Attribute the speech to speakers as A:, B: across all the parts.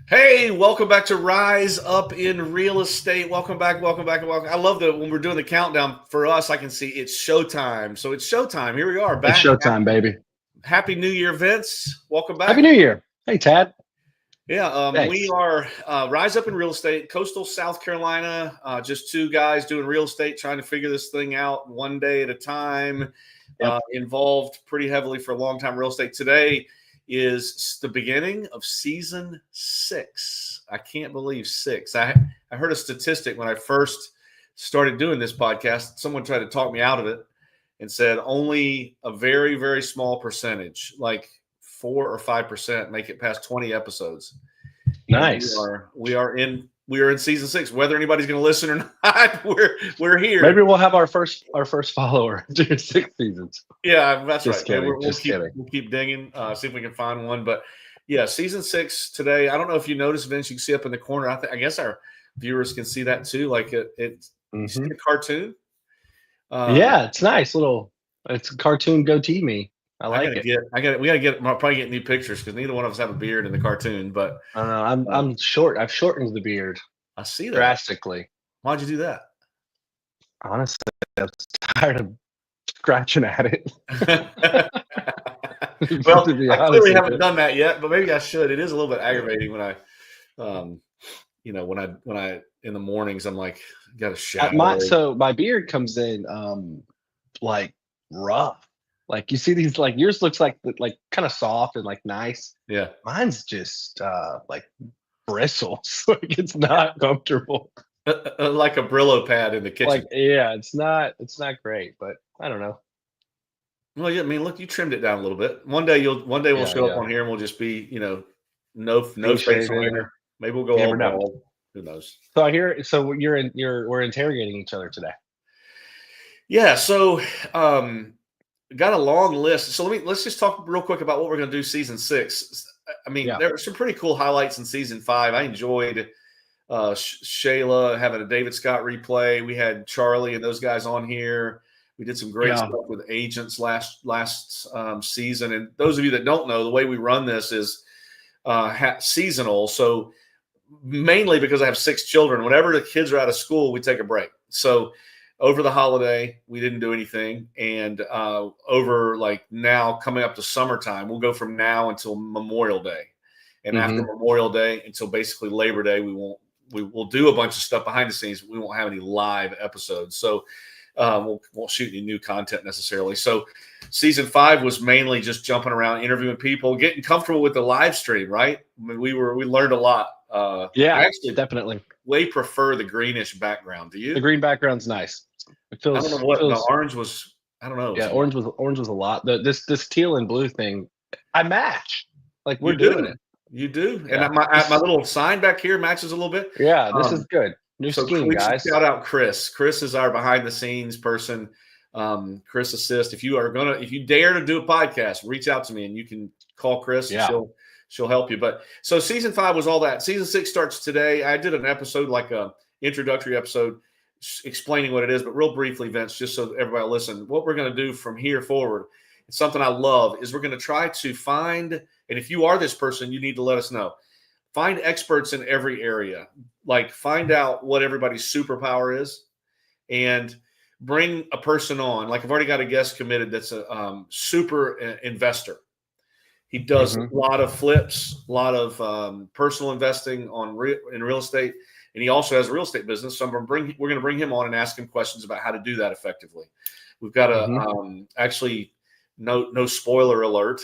A: Hey, welcome back to Rise Up in Real Estate. Welcome back. I love that when we're doing the countdown for us, I can see it's showtime. So it's showtime. Here we are back.
B: It's showtime, baby.
A: Happy New Year, Vince. Welcome back.
B: Happy New Year. Hey, Tad.
A: Yeah, we are Rise Up in Real Estate, coastal South Carolina. Just two guys doing real estate, trying to figure this thing out one day at a time.
B: Yep.
A: Involved pretty heavily for a long time real estate. Today is the beginning of season 6. I can't believe 6. I heard a statistic when I first started doing this podcast. Someone tried to talk me out of it and said only a very, very small percentage, like 4 or 5%, make it past 20 episodes.
B: Nice.
A: We are in season 6. Whether anybody's going to listen or not, we're here.
B: Maybe we'll have our first follower during 6 seasons.
A: Yeah, that's
B: Just
A: right.
B: Kidding.
A: We'll keep digging, see if we can find one. But yeah, season 6 today. I don't know if you noticed, Vince. You can see up in the corner. I guess our viewers can see that too. Like it's a cartoon.
B: Yeah, it's nice. It's a cartoon goatee me. I like it.
A: I'll probably get new pictures because neither one of us have a beard in the cartoon. But
B: I don't know. I'm short. I've shortened the beard.
A: I see that
B: drastically.
A: Why'd you do that?
B: Honestly, I was tired of scratching at it.
A: Well, I clearly haven't done that yet, but maybe I should. It is a little bit aggravating when I, when I in the mornings I'm like, got to shower.
B: So my beard comes in like rough. Like you see these, like yours looks like kind of soft and like nice.
A: Yeah,
B: mine's just like bristles. Like it's not comfortable.
A: Like a Brillo pad in the kitchen.
B: Like it's not great, but I don't know.
A: Well, yeah, I mean, look, you trimmed it down a little bit. One day we'll show up on here and we'll just be, no face on here. Maybe we'll go all bald. Who knows?
B: So I hear. So we're interrogating each other today.
A: Yeah. So got a long list. So let's just talk real quick about what we're going to do season 6. I mean, there were some pretty cool highlights in season 5. I enjoyed Shayla having a David Scott replay. We had Charlie and those guys on here. We did some great stuff with agents last season. And those of you that don't know, the way we run this is seasonal. So mainly because I have 6 children, whenever the kids are out of school, we take a break. So over the holiday, we didn't do anything. And over like now coming up to summertime, we'll go from now until Memorial Day. And after Memorial Day until basically Labor Day, we will do a bunch of stuff behind the scenes. We won't have any live episodes. So we won't shoot any new content necessarily. So season 5 was mainly just jumping around, interviewing people, getting comfortable with the live stream, right? I mean, we learned a lot.
B: I actually definitely
A: way prefer the greenish background. Do you?
B: The green background's nice. It feels,
A: I don't know what the orange was. I don't know.
B: Yeah, orange was a lot. This teal and blue thing, I match. Like we're doing it.
A: You do, yeah. And my little sign back here matches a little bit.
B: Yeah, this is good. New scheme, guys.
A: Shout out Chris. Chris is our behind the scenes person. Chris Assist. If you dare to do a podcast, reach out to me and you can call Chris.
B: Yeah.
A: And she'll help you. But so season 5 was all that. Season 6 starts today. I did an episode, like a introductory episode, explaining what it is, but real briefly, Vince, just so everybody will listen. What we're going to do from here forward, it's something I love, is we're going to try to find, and if you are this person, you need to let us know. Find experts in every area. Like find out what everybody's superpower is and bring a person on. Like I've already got a guest committed that's a super investor. He does a lot of flips, a lot of personal investing in real estate. And he also has a real estate business. So we're going to bring him on and ask him questions about how to do that effectively. We've got actually no spoiler alert,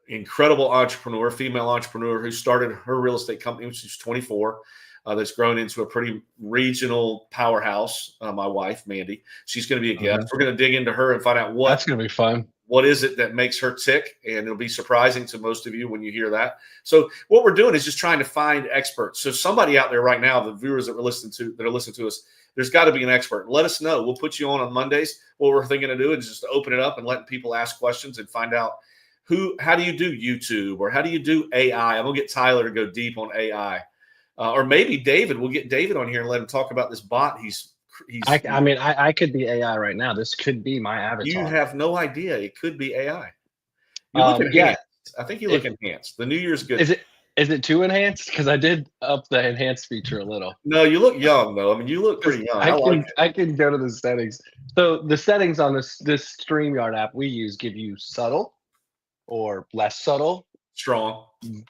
A: incredible entrepreneur, female entrepreneur who started her real estate company when she's 24. That's grown into a pretty regional powerhouse. My wife, Mandy, she's going to be a guest. We're going to dig into her and find out
B: that's going to be fun.
A: What is it that makes her tick? And it'll be surprising to most of you when you hear that. So what we're doing is just trying to find experts. So somebody out there right now, the viewers that are listening to us, there's got to be an expert. Let us know. We'll put you on Mondays. What we're thinking of doing is just open it up and letting people ask questions and find out how do you do YouTube or how do you do AI? I'm going to get Tyler to go deep on AI. Or maybe David. We'll get David on here and let him talk about this bot
B: I could be AI right now. This could be my avatar.
A: You have no idea. It could be AI. You look enhanced. I think you look enhanced. The New Year's good.
B: Is it too enhanced? Because I did up the enhanced feature a little.
A: No, you look young though. I mean, you look pretty young.
B: I can go to the settings. So the settings on this StreamYard app we use give you subtle or less subtle,
A: Strong,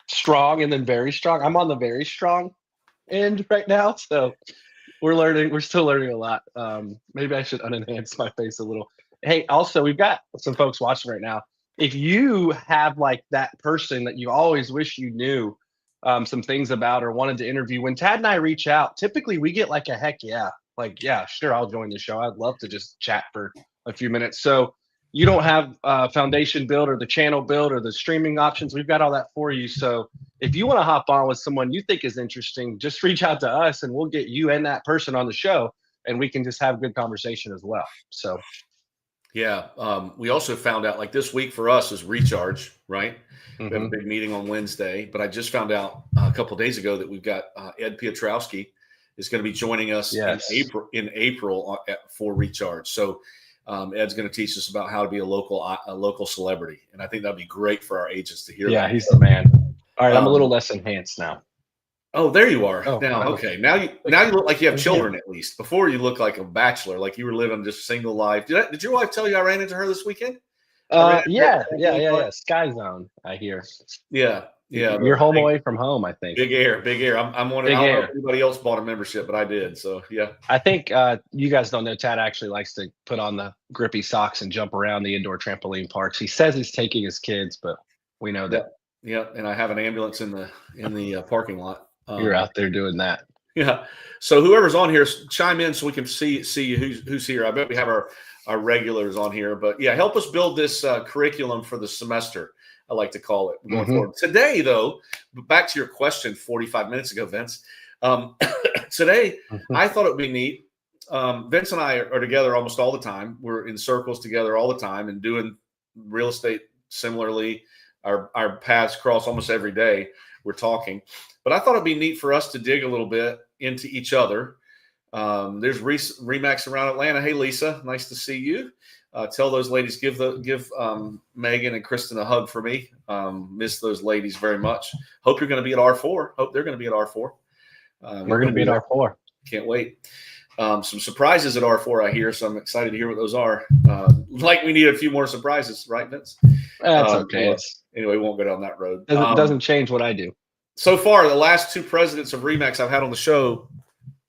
B: strong, and then very strong. I'm on the very strong end right now, so we're learning. We're still learning a lot. Maybe I should unenhance my face a little. Hey, also, we've got some folks watching right now. If you have like that person that you always wish you knew some things about or wanted to interview, when Tad and I reach out, typically we get like a heck yeah, like yeah, sure, I'll join the show. I'd love to just chat for a few minutes. So you don't have foundation build or the channel build or the streaming options. We've got all that for you. So if you want to hop on with someone you think is interesting, just reach out to us and we'll get you and that person on the show and we can just have good conversation as well. So
A: yeah. We also found out like this week for us is recharge, right? We have a big meeting on Wednesday, but I just found out a couple of days ago that we've got Ed Piotrowski is going to be joining us in April for recharge. So Ed's going to teach us about how to be a local celebrity, and I think that'd be great for our agents to hear.
B: Yeah, he's the man. All right, I'm a little less enhanced now.
A: Oh, there you are. Okay. Now you look like you have children at least. Before you look like a bachelor, like you were living just single life. Did your wife tell you I ran into her this weekend?
B: Yeah. Sky Zone, I hear.
A: Yeah.
B: You're home away from home, I think.
A: Big air. I'm one. I don't know if anybody else bought a membership, but I did. So yeah.
B: I think you guys don't know. Tad actually likes to put on the grippy socks and jump around the indoor trampoline parks. He says he's taking his kids, but we know that.
A: Yeah, and I have an ambulance in the parking lot.
B: You're out there doing that.
A: Yeah. So whoever's on here, chime in so we can see who's here. I bet we have our regulars on here, but yeah, help us build this curriculum for the semester. I like to call it going forward. Today, though, back to your question 45 minutes ago, Vince. Today, I thought it would be neat. Vince and I are together almost all the time. We're in circles together all the time and doing real estate similarly. Our paths cross almost every day. We're talking. But I thought it'd be neat for us to dig a little bit into each other. There's Remax around Atlanta. Hey, Lisa, nice to see you. Tell those ladies, give Megan and Kristen a hug for me. Miss those ladies very much. Hope you're going to be at R4. Hope they're going to be at R4.
B: We're going to be at R4.
A: Can't wait. Some surprises at R4, I hear, so I'm excited to hear what those are. Like we need a few more surprises, right, Vince?
B: That's okay.
A: Anyway, we won't go down that road.
B: Doesn't change what I do.
A: So far, the last two presidents of Remax I've had on the show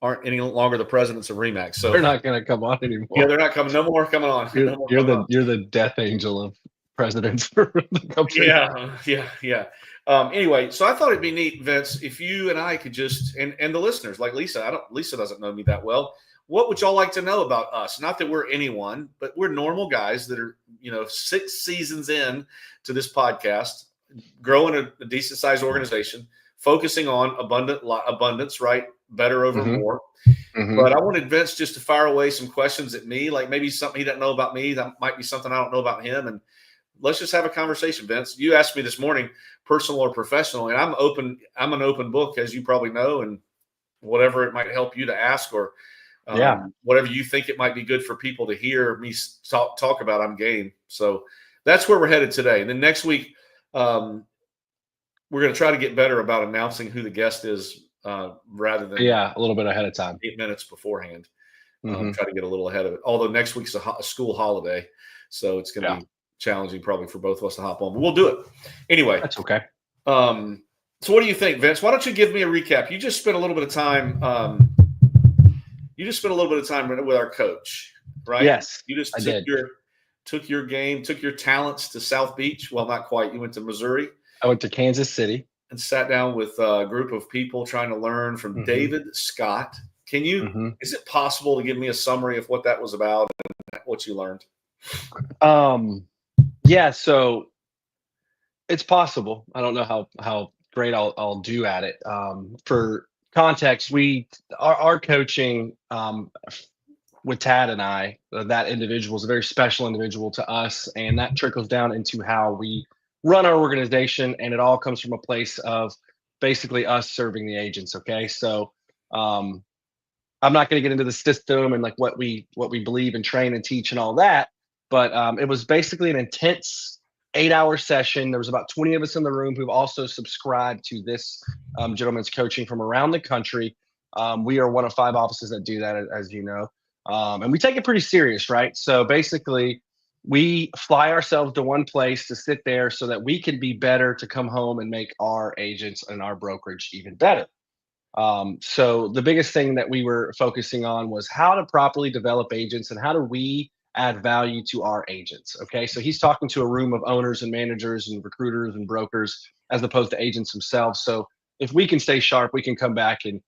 A: aren't any longer the presidents of Remax. So
B: they're not going to come on anymore.
A: Yeah, they're not coming. No more coming on.
B: You're the death angel of presidents for the company.
A: Yeah. Anyway, so I thought it'd be neat, Vince, if you and I could just and the listeners, like Lisa. Lisa doesn't know me that well. What would y'all like to know about us? Not that we're anyone, but we're normal guys that are 6 seasons in to this podcast, growing a decent sized organization, focusing on abundance, right? Better over more. But I wanted Vince just to fire away some questions at me, like maybe something he doesn't know about me. That might be something I don't know about him. And let's just have a conversation, Vince. You asked me this morning, personal or professional, and I'm open. I'm an open book, as you probably know, and whatever it might help you to ask or whatever you think it might be good for people to hear me talk about, I'm game. So that's where we're headed today. And then next week, we're going to try to get better about announcing who the guest is rather than
B: a little bit ahead of time,
A: 8 minutes beforehand. Try to get a little ahead of it. Although next week's a school holiday, so it's going to be challenging probably for both of us to hop on, but we'll do it anyway.
B: That's okay.
A: So what do you think, Vince? Why don't you give me a recap? You just spent a little bit of time. With our coach, right?
B: Yes,
A: you just took your talents to South Beach. Well, not quite. You went to Missouri.
B: I went to Kansas City
A: and sat down with a group of people trying to learn from David Scott. Can you? Is it possible to give me a summary of what that was about and what you learned?
B: Yeah, so it's possible. I don't know how great I'll do at it. For context, our coaching with Tad and I, that individual is a very special individual to us, and that trickles down into how we run our organization, and it all comes from a place of basically us serving the agents. Okay, so I'm not going to get into the system and like what we believe and train and teach and all that, but it was basically an intense 8-hour session. There was about 20 of us in the room who've also subscribed to this gentleman's coaching from around the country. We are one of 5 offices that do that, as you know. And we take it pretty serious, right? So basically, we fly ourselves to one place to sit there so that we can be better to come home and make our agents and our brokerage even better. So the biggest thing that we were focusing on was how to properly develop agents and how do we add value to our agents. Okay, so he's talking to a room of owners and managers and recruiters and brokers as opposed to agents themselves. So if we can stay sharp, we can come back and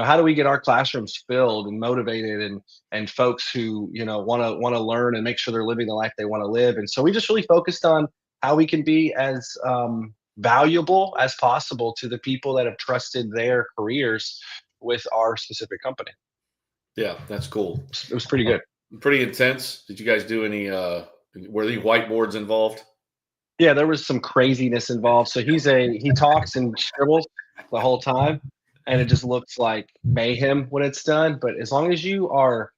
B: how do we get our classrooms filled and motivated and folks who want to learn and make sure they're living the life they want to live. And so we just really focused on how we can be as valuable as possible to the people that have trusted their careers with our specific company.
A: Yeah, that's cool.
B: It was pretty good.
A: Pretty intense. Did you guys do any were there whiteboards involved?
B: Yeah, there was some craziness involved. So he talks and scribbles the whole time, and it just looks like mayhem when it's done. But as long as you are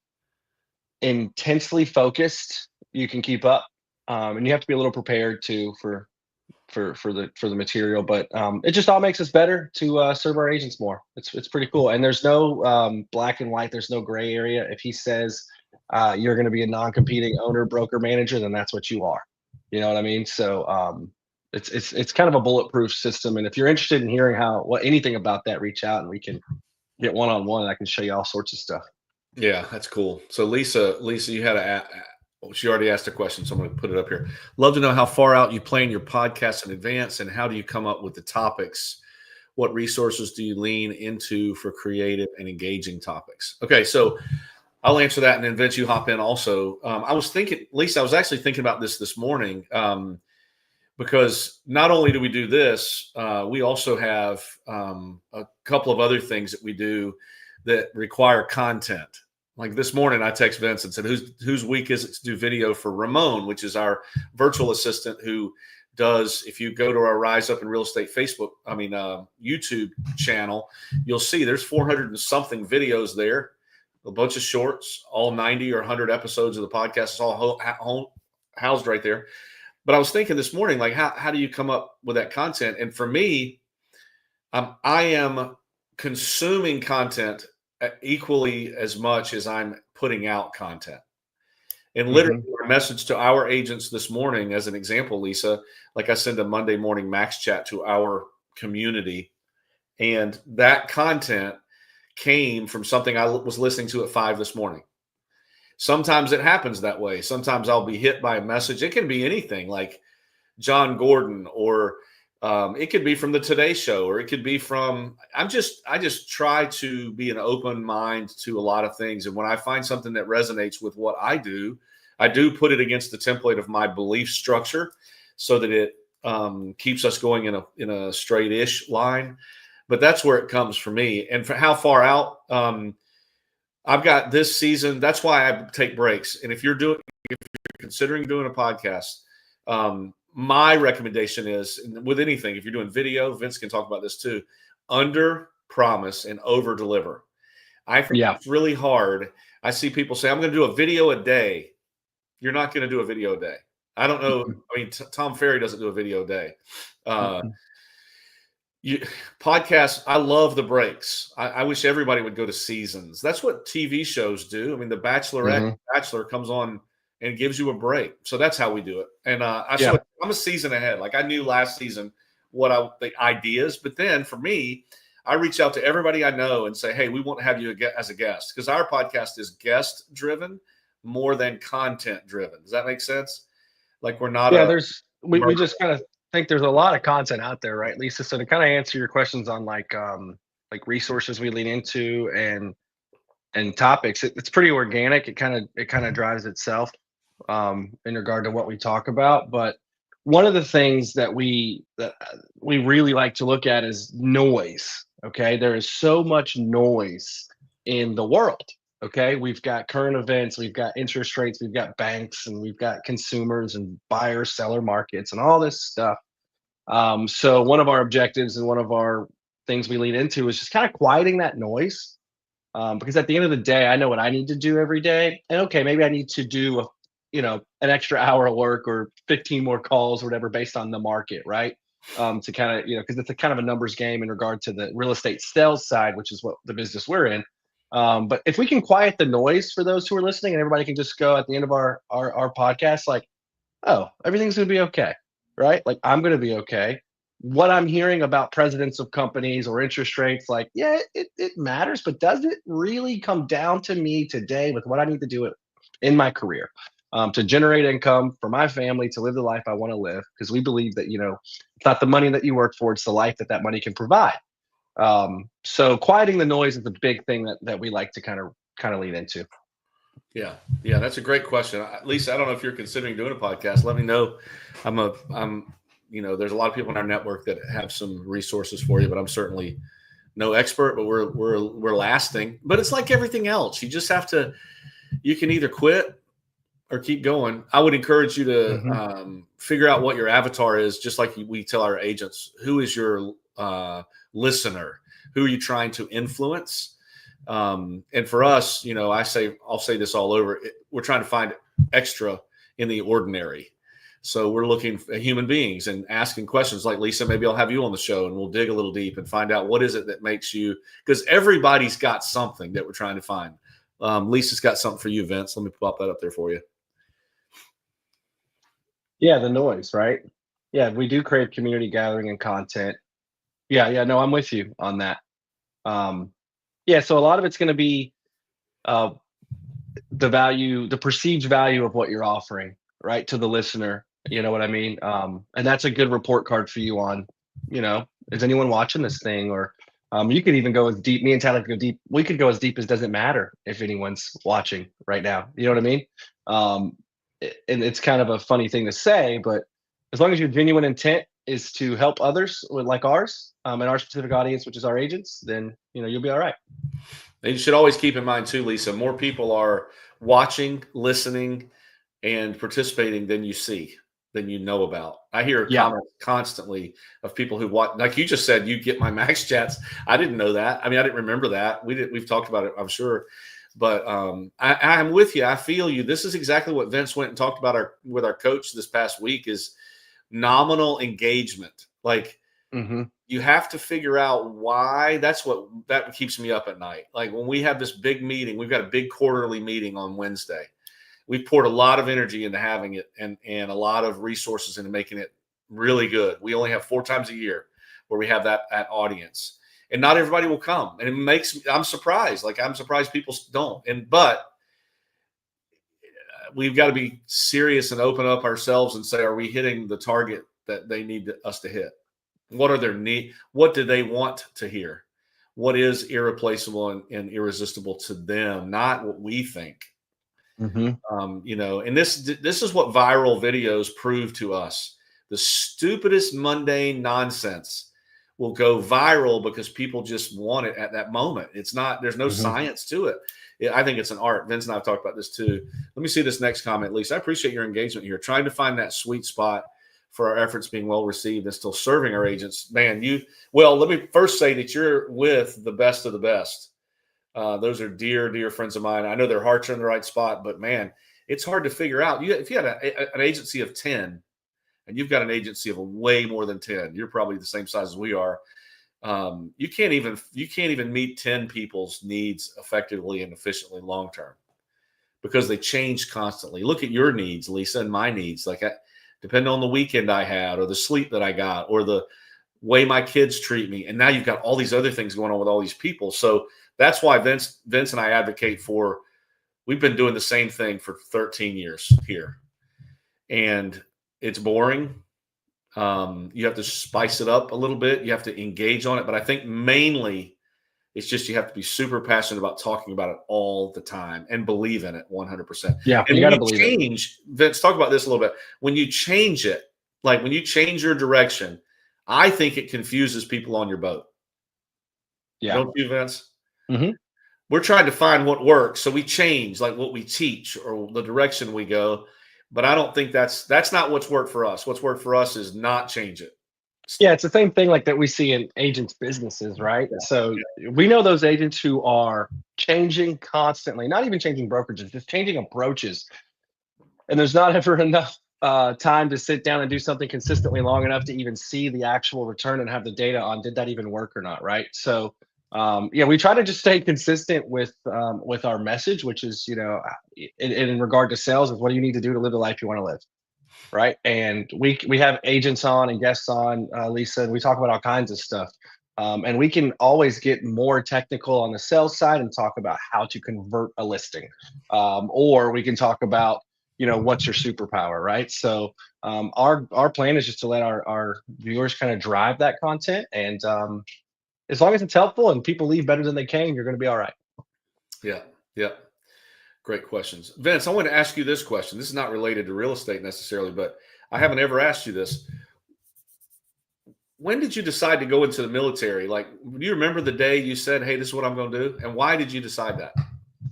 B: intensely focused, you can keep up. And you have to be a little prepared too for the material. But it just all makes us better to serve our agents more. It's pretty cool. And there's no black and white. There's no gray area. If he says you're going to be a non-competing owner, broker, manager, then that's what you are. You know what I mean? So it's kind of a bulletproof system. And if you're interested in hearing anything about that, reach out and we can get one-on-one. I can show you all sorts of stuff.
A: Yeah, that's cool. So Lisa, you had she already asked a question, so I'm going to put it up here. Love to know how far out you plan your podcast in advance, and how do you come up with the topics? What resources do you lean into for creative and engaging topics? Okay, so I'll answer that, and then Vince, you hop in also. I was actually thinking about this morning because not only do we do this, we also have a couple of other things that we do that require content. Like this morning, I text Vince and said, whose week is it to do video for Ramon, which is our virtual assistant who does, if you go to our Rise Up in Real Estate YouTube channel, you'll see there's 400 and something videos there, a bunch of shorts, all 90 or 100 episodes of the podcast. It's all housed right there. But I was thinking this morning, like, how do you come up with that content? And for me, I am consuming content equally as much as I'm putting out content. And literally our message to our agents this morning, as an example, Lisa, like I send a Monday morning max chat to our community, and that content came from something I was listening to at 5 this morning. Sometimes it happens that way. Sometimes I'll be hit by a message. It can be anything like John Gordon, or it could be from the Today Show, or it could be from, I just try to be an open mind to a lot of things. And when I find something that resonates with what I do put it against the template of my belief structure so that it keeps us going in a straight-ish line. But that's where it comes for me. And for how far out, I've got this season. That's why I take breaks. And if you're considering doing a podcast, my recommendation is, with anything, if you're doing video, Vince can talk about this too, under promise and over deliver. I think it's really hard. I see people say, I'm going to do a video a day. You're not going to do a video a day. I don't know. I mean, Tom Ferry doesn't do a video a day. Podcasts, I love the breaks. I wish everybody would go to seasons. That's what TV shows do. I mean, the Bachelor comes on and gives you a break. So that's how we do it. And I'm a season ahead. Like I knew last season the ideas, but then for me, I reach out to everybody I know and say, hey, we want to have you as a guest, because our podcast is guest driven more than content driven. Does that make sense? Like we're not.
B: We just kind of think there's a lot of content out there, right, Lisa? So to kind of answer your questions on like resources we lean into and topics, it's pretty organic. It kind of drives itself in regard to what we talk about. But one of the things that we really like to look at is noise. Okay, there is so much noise in the world. Okay, we've got current events, we've got interest rates, we've got banks, and we've got consumers and buyer seller markets and all this stuff. So one of our objectives and one of our things we lean into is just kind of quieting that noise. Because at the end of the day, I know what I need to do every day. And okay, maybe I need to do an extra hour of work or 15 more calls or whatever based on the market, right? To kind of, because it's a kind of a numbers game in regard to the real estate sales side, which is what the business we're in. But if we can quiet the noise for those who are listening, and everybody can just go at the end of our podcast, like, oh, everything's going to be okay, right? Like, I'm going to be okay. What I'm hearing about presidents of companies or interest rates, like, yeah, it matters, but does it really come down to me today with what I need to do in my career to generate income for my family, to live the life I want to live? Because we believe that, it's not the money that you work for, it's the life that money can provide. So quieting the noise is a big thing that we like to kind of lean into.
A: Yeah, that's a great question. Lisa, I don't know if you're considering doing a podcast. Let me know. There's a lot of people in our network that have some resources for you, but I'm certainly no expert. But we're lasting. But it's like everything else. You just have to. You can either quit or keep going. I would encourage you to figure out what your avatar is, just like we tell our agents. Who is your listener? Who are you trying to influence? And for us, I'll say this all over. We're trying to find extra in the ordinary. So we're looking at human beings and asking questions like, Lisa, maybe I'll have you on the show and we'll dig a little deep and find out what is it that makes you, because everybody's got something that we're trying to find. Lisa's got something for you, Vince. Let me pop that up there for you.
B: Yeah, the noise, right? Yeah, we do crave community gathering and content. Yeah, no, I'm with you on that. Yeah, so a lot of it's going to be the perceived value of what you're offering, right, to the listener. You know what I mean? And that's a good report card for you on, is anyone watching this thing? Or you could even go as deep. Me and Tyler could go deep. We could go as deep as doesn't matter if anyone's watching right now. You know what I mean? And it's kind of a funny thing to say, but as long as your genuine intent is to help others like ours and our specific audience, which is our agents, then you'll be all right.
A: And you should always keep in mind too, Lisa, more people are watching, listening, and participating than you know about. I hear comments constantly of people who watch, like you just said, you get my max chats. I didn't know that. I mean, I didn't remember that. We've talked about it, I'm sure. But I'm with you. I feel you. This is exactly what Vince went and talked about with our coach this past week is nominal engagement. Like you have to figure out why. That keeps me up at night. Like when we have this big meeting, we've got a big quarterly meeting on Wednesday. We've poured a lot of energy into having it and a lot of resources into making it really good. We only have 4 times a year where we have that audience. And not everybody will come. And I'm surprised. Like I'm surprised people don't. But we've got to be serious and open up ourselves and say, are we hitting the target that they need us to hit? What are their needs? What do they want to hear? What is irreplaceable and irresistible to them? Not what we think. And this is what viral videos prove to us. The stupidest mundane nonsense will go viral because people just want it at that moment. There's no science to it. I think it's an art. Vince and I have talked about this too. Let me see this next comment, Lisa. I appreciate your engagement here. Trying to find that sweet spot for our efforts being well received and still serving our agents. Man, let me first say that you're with the best of the best. Those are dear, dear friends of mine. I know their hearts are in the right spot, but man, it's hard to figure out. If you had an agency of 10 and you've got an agency of way more than 10, you're probably the same size as we are. You can't even meet 10 people's needs effectively and efficiently long-term because they change constantly. Look at your needs, Lisa, and my needs. Like depending on the weekend I had or the sleep that I got or the way my kids treat me. And now you've got all these other things going on with all these people. So that's why Vince and I advocate for, we've been doing the same thing for 13 years here. And it's boring. You have to spice it up a little bit. You have to engage on it. But I think mainly it's just you have to be super passionate about talking about it all the time and believe in it 100%.
B: Yeah,
A: and you got to believe it. Vince, talk about this a little bit. When you change it, like when you change your direction, I think it confuses people on your boat.
B: Yeah.
A: Don't you, Vince? We're trying to find what works. So we change like what we teach or the direction we go. But I don't think that's not what's worked for us. What's worked for us is not change it.
B: Yeah, it's the same thing like that we see in agents' businesses, right? Yeah. So we know those agents who are changing constantly, not even changing brokerages, just changing approaches and there's not ever enough time to sit down and do something consistently long enough to even see the actual return and have the data on did that even work or not, right? So yeah, we try to just stay consistent with our message, which is, you know, in regard to sales, is what do you need to do to live the life you want to live, right? And we have agents on and guests on, Lisa, and we talk about all kinds of stuff. And we can always get more technical on the sales side and talk about how to convert a listing, or we can talk about, you know, what's your superpower, right? So our plan is just to let our viewers kind of drive that content, and as long as it's helpful and people leave better than they came, you're going to be all right.
A: Yeah, yeah. Great questions. Vince, I want to ask you this question. This is not related to real estate necessarily, but I haven't ever asked you this. When did you decide to go into the military? Like, do you remember the day you said, hey, this is what I'm going to do? And why did you decide that?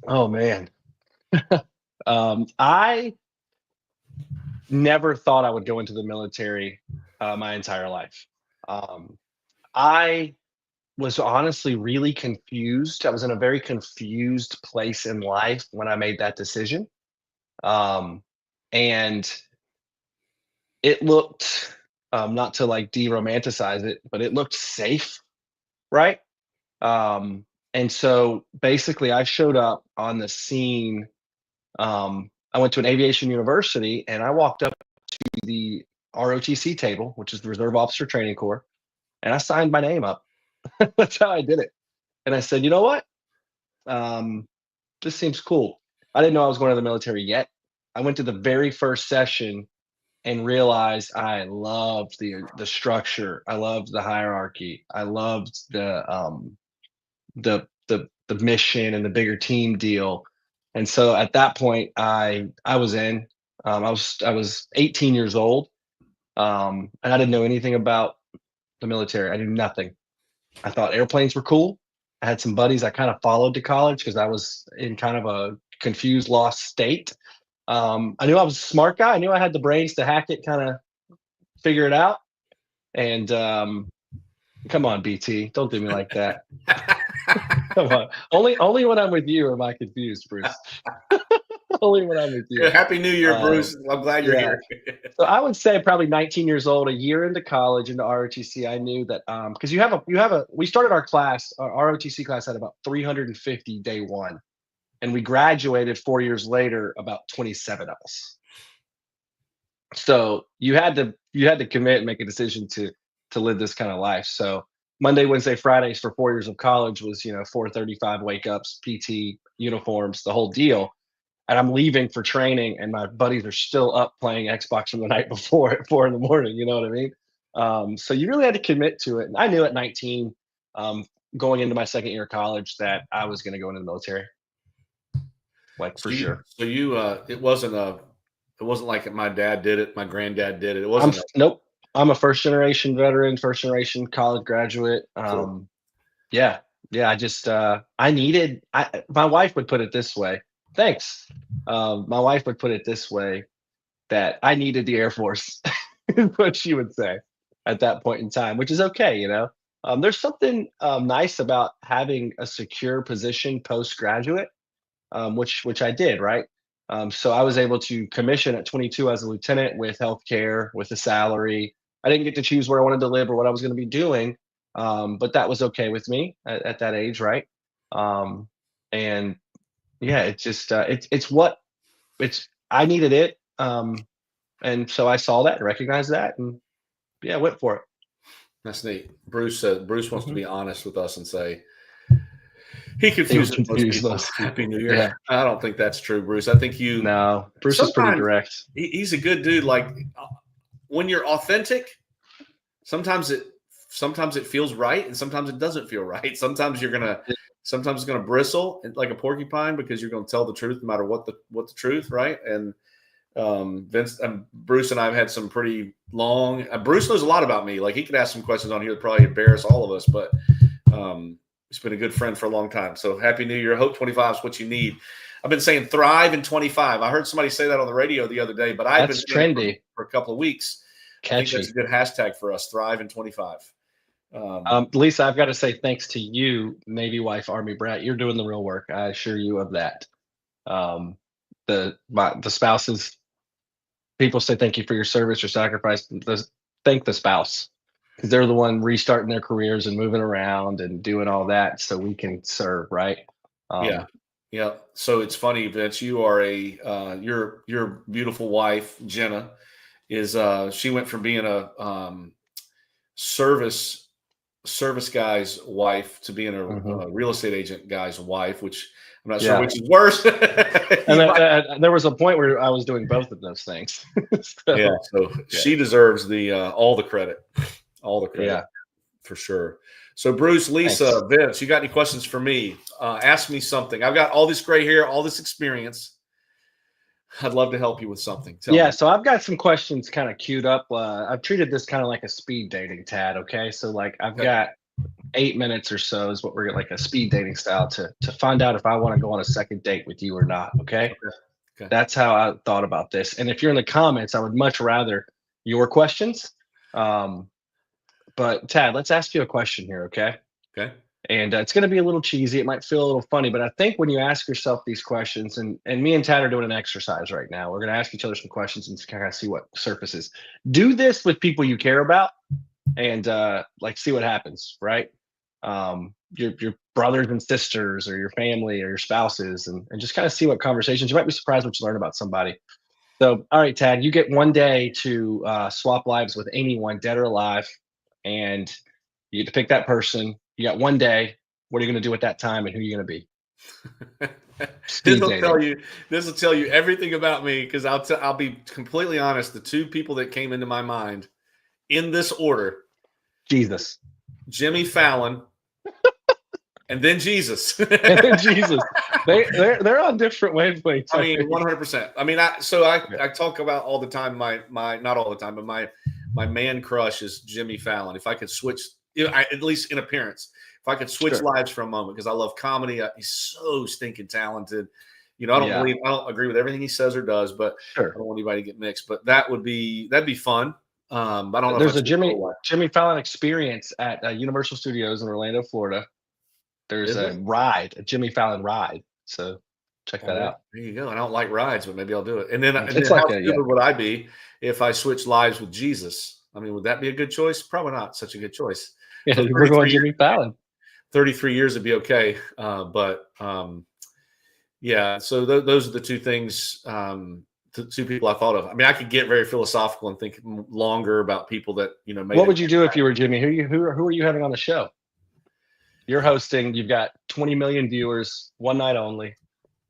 B: Oh, man. I never thought I would go into the military my entire life. I was honestly really confused. I was in a very confused place in life when I made that decision. And it looked, not to like de-romanticize it, but it looked safe, right? And so basically I showed up on the scene. I went to an aviation university and I walked up to the ROTC table, which is the Reserve Officer Training Corps, and I signed my name up. That's how I did it. And I said, you know what? This seems cool. I didn't know I was going to the military yet. I went to the very first session and realized I loved the structure. I loved the hierarchy. I loved the mission and the bigger team deal. And so at that point, I was in. I was 18 years old, and I didn't know anything about the military. I knew nothing. I thought airplanes were cool. I had some buddies I kind of followed to college because I was in kind of a confused, lost state. I knew I was a smart guy. I knew I had the brains to hack it, kind of figure it out. And come on, BT, don't do me like that. Come on. Only when I'm with you am I confused, Bruce. Only when I'm with you.
A: Happy New Year, Bruce. I'm glad you're here.
B: So I would say probably 19 years old, a year into college, into ROTC, I knew that because we started our class, our ROTC class had about 350 day one, and we graduated 4 years later, about 27 of us. So you had to commit and make a decision to live this kind of life. So Monday, Wednesday, Fridays for 4 years of college was, 4:35 wake ups, PT, uniforms, the whole deal. And I'm leaving for training, and my buddies are still up playing Xbox from the night before at 4 a.m. You know what I mean? So you really had to commit to it. And I knew at 19, going into my second year of college, that I was going to go into the military, like for sure.
A: So it wasn't like my dad did it, my granddad did it. It wasn't.
B: Nope. I'm a first generation veteran, first generation college graduate.
A: Cool.
B: Yeah. I just my wife would put it this way. Thanks. My wife would put it this way, that I needed the Air Force, is what she would say at that point in time, which is okay. There's something nice about having a secure position post-graduate, which I did, right? So I was able to commission at 22 as a lieutenant with healthcare, with a salary. I didn't get to choose where I wanted to live or what I was going to be doing, but that was okay with me at that age, right? And yeah, it's just I needed it, and so I saw that and recognized that, and yeah, went for it.
A: That's neat. Bruce wants to be honest with us and say he confuses most people. Happy New Year. Yeah. I don't think that's true, Bruce. I think
B: No, Bruce is pretty direct.
A: He's a good dude. Like, when you're authentic, sometimes it feels right, and sometimes it doesn't feel right. Sometimes it's gonna bristle like a porcupine because you're gonna tell the truth no matter what the truth, right? And Vince and Bruce and I have had some pretty long. Bruce knows a lot about me. Like, he could ask some questions on here that probably embarrass all of us, but he's been a good friend for a long time. So happy New Year. Hope 25 is what you need. I've been saying thrive in 25. I heard somebody say that on the radio the other day, but I've been
B: trendy
A: for a couple of weeks.
B: Catchy.
A: I think that's a good hashtag for us. Thrive in 25.
B: Lisa, I've got to say thanks to you, Navy wife, Army brat. You're doing the real work. I assure you of that. The spouses people say thank you for your service or sacrifice. Thank the spouse, because they're the one restarting their careers and moving around and doing all that so we can serve, right?
A: Yeah. Yeah. So it's funny, Vince, you are your beautiful wife, Jenna, is she went from being a service guy's wife to being a real estate agent guy's wife, which I'm not sure which is worse.
B: And there was a point where I was doing both of those things.
A: So she deserves the all the credit. All the credit.
B: Yeah.
A: For sure. So Bruce, Lisa,
B: Thanks.
A: Vince, you got any questions for me? Ask me something. I've got all this gray hair, all this experience. I'd love to help you with something. Tell me.
B: So I've got some questions kind of queued up. I've treated this kind of like a speed dating, Tad. Okay. So like I've got 8 minutes or so is what we're like a speed dating style to find out if I want to go on a second date with you or not. Okay. That's how I thought about this. And if you're in the comments, I would much rather your questions. But Tad, let's ask you a question here, okay?
A: Okay.
B: And it's going to be a little cheesy. It might feel a little funny, but I think when you ask yourself these questions, and me and Tad are doing an exercise right now. We're going to ask each other some questions and kind of see what surfaces. Do this with people you care about, and like see what happens, right? Your brothers and sisters, or your family, or your spouses, and just kind of see what conversations. You might be surprised what you learn about somebody. So, all right, Tad, you get one day to swap lives with anyone, dead or alive. And you get to pick that person. You got one day. What are you going to do at that time, and who are you going to be?
A: This will tell you everything about me, because I'll be completely honest. The two people that came into my mind in this order:
B: Jesus,
A: Jimmy Fallon, and then Jesus.
B: And then Jesus. They're on different wavelengths.
A: I mean, 100%. I mean, I talk about all the time. My not all the time, but my man crush is Jimmy Fallon. If I could switch, at least in appearance, if I could switch lives for a moment, because I love comedy. He's so stinking talented. I don't agree with everything he says or does, but I don't want anybody to get mixed. But that'd be fun. I don't know.
B: There's a Jimmy Fallon experience at Universal Studios in Orlando, Florida. There's a Jimmy Fallon ride. So check that out.
A: There you go. I don't like rides, but maybe I'll do it. And then how stupid would I be if I switched lives with Jesus? I mean, would that be a good choice? Probably not such a good choice.
B: Yeah, we're going Jimmy Fallon.
A: 33 years would be okay. So those are the two things, the two people I thought of. I mean, I could get very philosophical and think longer about people that,
B: what would you do if you were Jimmy? Who are you having on the show? You're hosting. You've got 20 million viewers, one night only.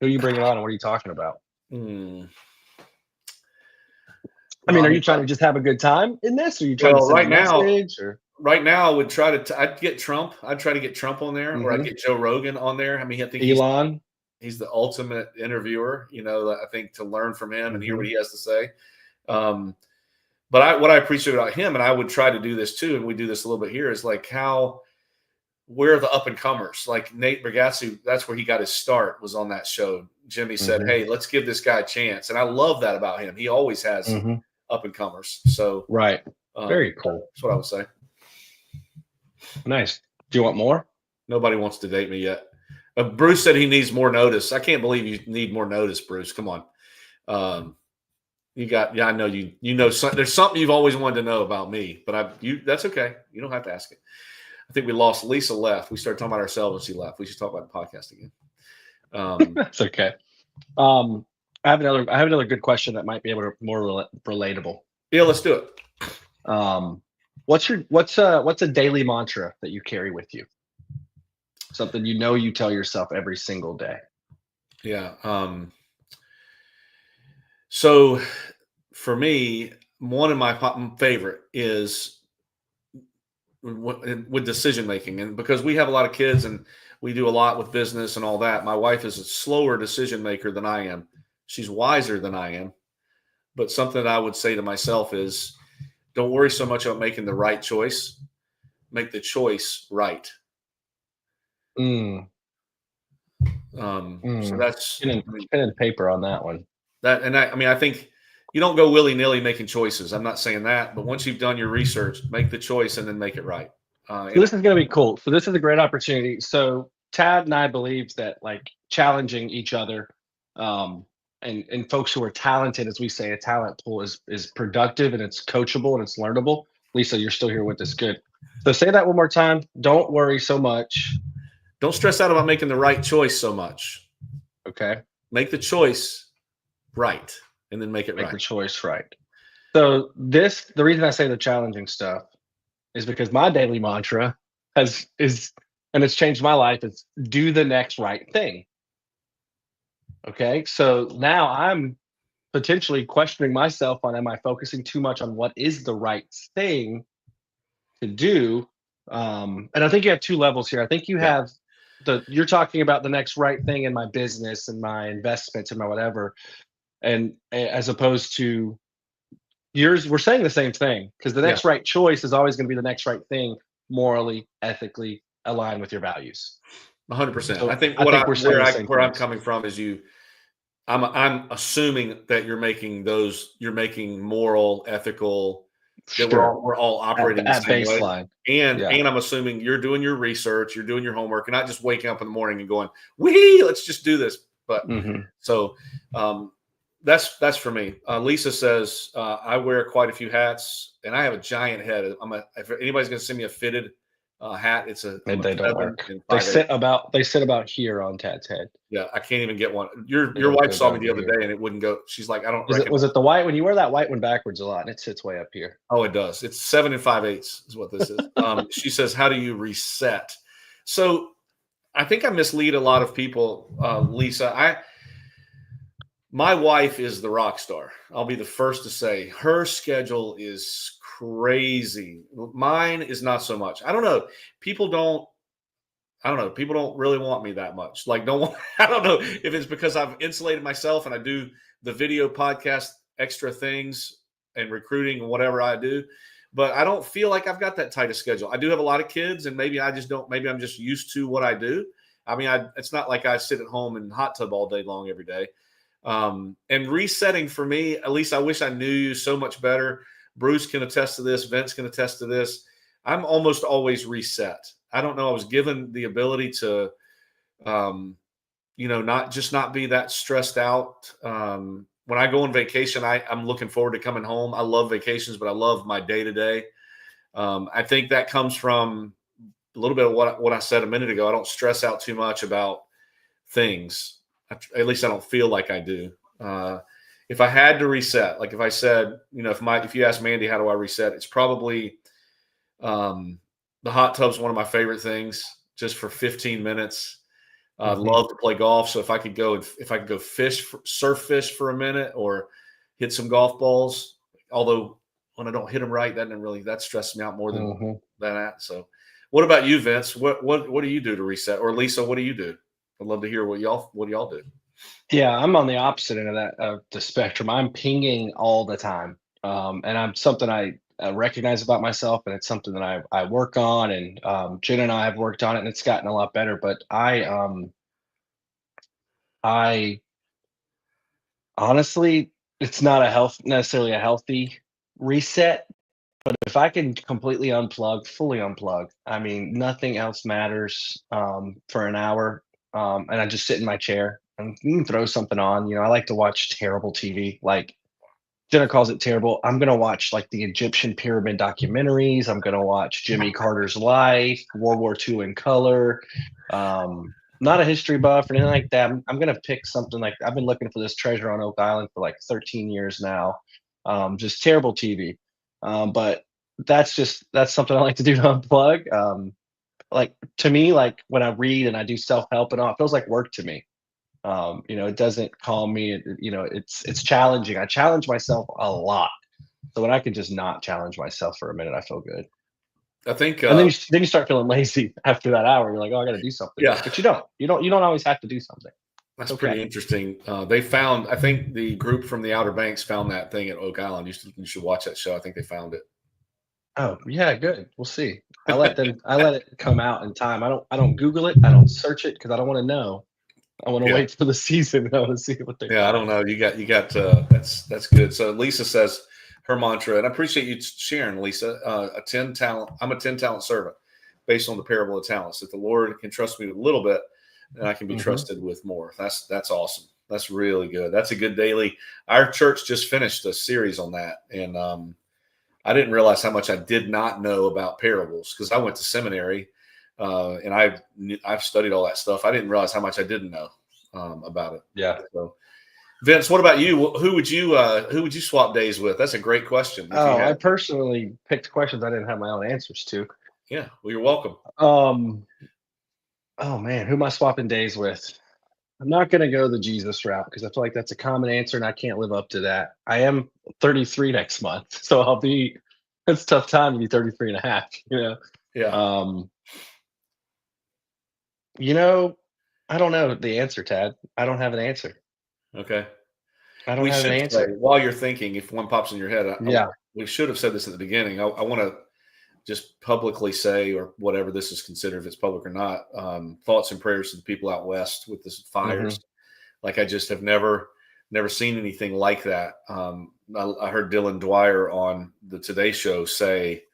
B: Who are you bringing on, and what are you talking about? I mean, are you trying to just have a good time in this? Or are you trying to send a message?
A: Right now, I would try to. I'd get Trump. I'd try to get Trump on there, or I'd get Joe Rogan on there. I mean, I think
B: Elon.
A: He's the ultimate interviewer. I think, to learn from him and hear what he has to say. But what I appreciate about him, and I would try to do this too, and we do this a little bit here, is like where are the up and comers? Like Nate Bargatze, that's where he got his start, was on that show. Jimmy said, "Hey, let's give this guy a chance," and I love that about him. He always has up and comers. So
B: very cool.
A: That's what I would say.
B: Nice. Do you want more?
A: Nobody wants to date me yet. Bruce said he needs more notice. I can't believe you need more notice, Bruce. Come on. I know you know there's something you've always wanted to know about me, but that's okay. You don't have to ask it. I think we lost. Lisa left. We started talking about ourselves and she left. We should talk about the podcast again.
B: That's okay. I have another good question that might be able to more relatable.
A: Yeah, let's do it.
B: What's a daily mantra that you carry with you? Something you tell yourself every single day.
A: Yeah. So for me, one of my favorite is with decision making, and because we have a lot of kids and we do a lot with business and all that, my wife is a slower decision maker than I am. She's wiser than I am, but something that I would say to myself is, don't worry so much about making the right choice. Make the choice right. So that's
B: pen and paper on that one.
A: I think you don't go willy-nilly making choices. I'm not saying that, but once you've done your research, make the choice and then make it right.
B: This is going to be cool. So this is a great opportunity. So Tad and I believe that, like, challenging each other and folks who are talented, as we say, a talent pool is productive and it's coachable and it's learnable. Lisa, you're still here with us. Good. So say that one more time. Don't worry so much.
A: Don't stress out about making the right choice so much.
B: Okay.
A: Make the choice right, and then make it
B: Make
A: right.
B: the choice right. So the reason I say the challenging stuff is because my daily mantra and it's changed my life, is do the next right thing. Okay. So now I'm potentially questioning myself on, am I focusing too much on what is the right thing to do? And I think you have two levels here. I think you
A: Yeah.
B: have you're talking about the next right thing in my business and my investments and my whatever. And as opposed to yours, we're saying the same thing, because the
A: Yeah.
B: next right choice is always going to be the next right thing, morally, ethically aligned with your values.
A: 100%.
B: So
A: I think
B: I think we're saying the same
A: where I'm
B: things.
A: coming from is I'm assuming that you're making moral, ethical, that
B: Sure.
A: we're all operating the
B: At
A: same way.
B: baseline.
A: And
B: Yeah.
A: I'm assuming you're doing your research, you're doing your homework, and not just waking up in the morning and going, "Wee, let's just do this." But so that's for me. Lisa says I wear quite a few hats, and I have a giant head. If anybody's going to send me a fitted hat, I'm a
B: They don't
A: 7
B: work.
A: and
B: They
A: 5/8.
B: sit about here on Tad's head.
A: Yeah, I can't even get one. Your
B: They don't
A: wife
B: go
A: saw me
B: down
A: the
B: to
A: other
B: here.
A: day, and it wouldn't go. She's like, I don't
B: Was
A: recognize.
B: it the white when you wear that white one backwards a lot and it sits way up here?
A: Oh, it does. It's 7 and 5/8 is what this is. She says, "How do you reset?" So I think I mislead a lot of people, Lisa. My wife is the rock star. I'll be the first to say her schedule is crazy. Mine is not so much. I don't know. People don't. I don't know. People don't really want me that much. Like, don't want, I don't know if it's because I've insulated myself and I do the video podcast, extra things and recruiting and whatever I do. But I don't feel like I've got that tight a schedule. I do have a lot of kids, and maybe I just don't. Maybe I'm just used to what I do. I mean, it's not like I sit at home and hot tub all day long every day. And resetting for me, at least I wish I knew you so much better. Bruce can attest to this. Vince can attest to this. I'm almost always reset. I don't know. I was given the ability to, not be that stressed out. When I go on vacation, I'm looking forward to coming home. I love vacations, but I love my day to day. I think that comes from a little bit of what I said a minute ago. I don't stress out too much about things. At least I don't feel like I do. If I had to reset, like if I said, if you ask Mandy, how do I reset? It's probably the hot tub's one of my favorite things, just for 15 minutes. I'd love to play golf. So if I could go surf fish for a minute or hit some golf balls, although when I don't hit them right, that stresses me out more than that. So what about you, Vince? What do you do to reset? Or Lisa, what do you do? I'd love to hear what y'all do.
B: Yeah, I'm on the opposite end of the spectrum. I'm pinging all the time, and I'm something I recognize about myself, and it's something that I work on, and Jen and I have worked on it, and it's gotten a lot better. But I honestly, it's not necessarily a healthy reset. But if I can completely unplug, fully unplug, I mean, nothing else matters for an hour, and I just sit in my chair and throw something on. I like to watch terrible TV. Like Jenna calls it terrible. I'm gonna watch like the Egyptian pyramid documentaries. I'm gonna watch Jimmy Carter's life, World War II in color. Not a history buff or anything like that. I'm gonna pick something like, I've been looking for this treasure on Oak Island for like 13 years now. Just terrible TV. But that's something I like to do to unplug. Like to me, like when I read and I do self-help and all, it feels like work to me. It doesn't calm me. It's challenging. I challenge myself a lot. So when I can just not challenge myself for a minute, I feel good.
A: I think,
B: And then you start feeling lazy after that hour. You're like, oh, I got to do something.
A: yeah,
B: But you don't always have to do something.
A: that's pretty interesting. I think the group from the Outer Banks found that thing at Oak Island. You should watch that show. I think they found it.
B: Oh yeah, good. We'll see. I let it come out in time. I don't Google it. I don't search it because I don't want to know. I want to
A: Yeah.
B: wait for the season though to see what they.
A: Yeah, I don't know. You got that's good. So Lisa says her mantra, and I appreciate you sharing, Lisa. I'm a 10 talent servant, based on the parable of talents. That the Lord can trust me with a little bit, and I can be trusted with more. That's awesome. That's really good. That's a good daily. Our church just finished a series on that, and I didn't realize how much I did not know about parables because I went to seminary, and I've studied all that stuff. I didn't realize how much I didn't know about it.
B: Yeah.
A: So, Vince, what about you? Who would you swap days with? That's a great question.
B: Oh, I personally picked questions I didn't have my own answers to.
A: Yeah, well, you're welcome.
B: Oh man, who am I swapping days with? I'm not going to go the Jesus route because I feel like that's a common answer and I can't live up to that. I am 33 next month, so it's a tough time to be 33 and a half,
A: Yeah.
B: I don't know the answer, Tad. I don't have an answer.
A: Okay.
B: I don't have an answer.
A: While you're thinking, if one pops in your head,
B: Yeah.
A: we should have said this at the beginning. I want to just publicly say, or whatever this is considered, if it's public or not, thoughts and prayers to the people out west with the fires. Like I just have never seen anything like that. I heard Dylan Dwyer on the Today Show say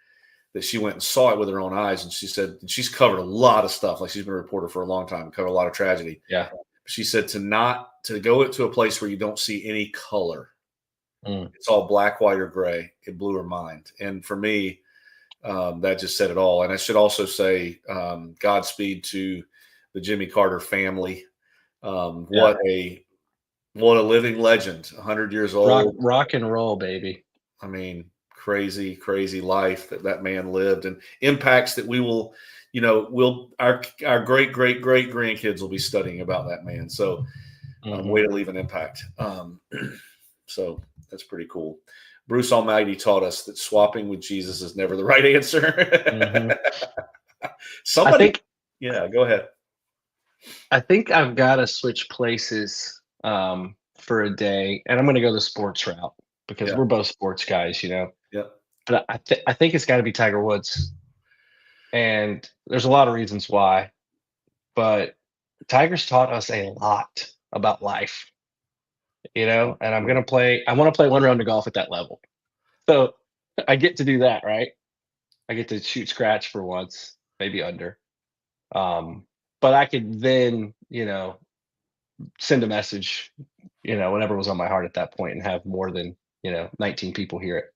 A: that she went and saw it with her own eyes, and she said she's covered a lot of stuff. Like she's been a reporter for a long time, covered a lot of tragedy.
B: Yeah.
A: She said to go to a place where you don't see any color. It's all black, white, or gray. It blew her mind. And for me, that just said it all. And I should also say Godspeed to the Jimmy Carter family. What a living legend, 100 years old.
B: Rock and roll, baby.
A: I mean, crazy, crazy life that man lived, and impacts that we will, our great grandkids will be studying about that man. So way to leave an impact. So that's pretty cool. Bruce Almighty taught us that swapping with Jesus is never the right answer. Go ahead.
B: I think I've got to switch places for a day, and I'm going to go the sports route because we're both sports guys,
A: Yeah.
B: But I think it's got to be Tiger Woods, and there's a lot of reasons why, but Tiger's taught us a lot about life, and I want to play one round of golf at that level. So I get to do that, right? I get to shoot scratch for once, maybe under. But I could then, send a message, whatever was on my heart at that point and have more than, 19 people hear it,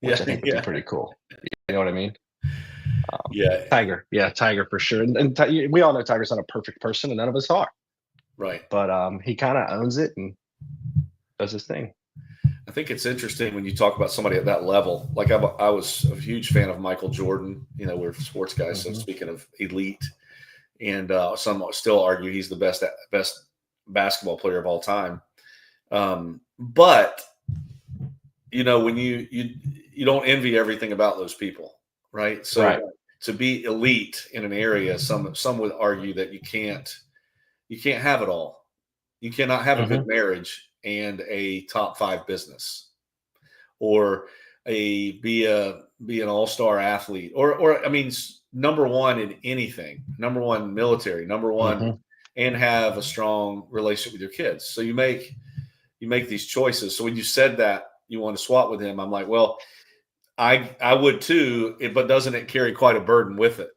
B: which I think would be pretty cool. You know what I mean? Tiger for sure. And we all know Tiger's not a perfect person and none of us are.
A: Right.
B: But he kind of owns it and does his thing.
A: I think it's interesting when you talk about somebody at that level. Like I was a huge fan of Michael Jordan. We're sports guys. So speaking of elite, and some still argue he's the best basketball player of all time. But when you don't envy everything about those people, right? So to be elite in an area, some would argue that you can't have it all. You cannot have a good marriage and a top 5 business, or be an all-star athlete, or I mean, number one in anything, number one military, number one, and have a strong relationship with your kids. So you make these choices. So when you said that you want to swap with him, I'm like, well, I would too, but doesn't it carry quite a burden with it?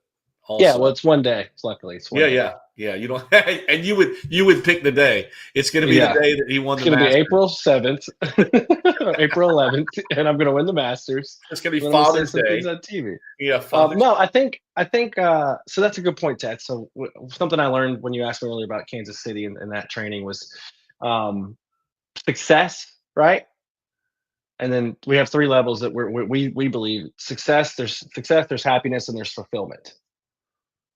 A: Also?
B: Yeah, well, it's one day. Luckily, it's one day.
A: Yeah. You don't, and you would pick the day. It's going to be the day that he won.
B: It's going to be April 7th, April 11th, and I'm going to win the Masters.
A: It's going to be Father's Day
B: on TV.
A: Yeah.
B: No, I think. So that's a good point, Ted. So something I learned when you asked me earlier about Kansas City and that training was success, right? And then we have 3 levels that we believe success. There's success, there's happiness, and there's fulfillment.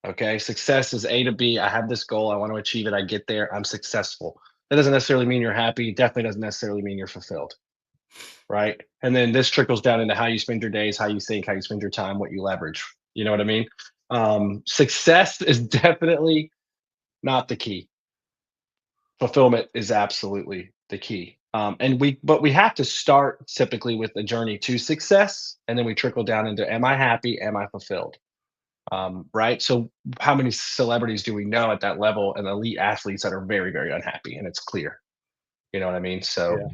B: Okay, success is A to B. I have this goal. I want to achieve it. I get there. I'm successful. That doesn't necessarily mean you're happy. Definitely doesn't necessarily mean you're fulfilled. Right. And then this trickles down into how you spend your days, how you think, how you spend your time, what you leverage. You know what I mean? Success is definitely not the key. Fulfillment is absolutely the key. But we have to start typically with a journey to success, and then we trickle down into, am I happy? Am I fulfilled? Right. So how many celebrities do we know at that level and elite athletes that are very, very unhappy? And it's clear. You know what I mean? So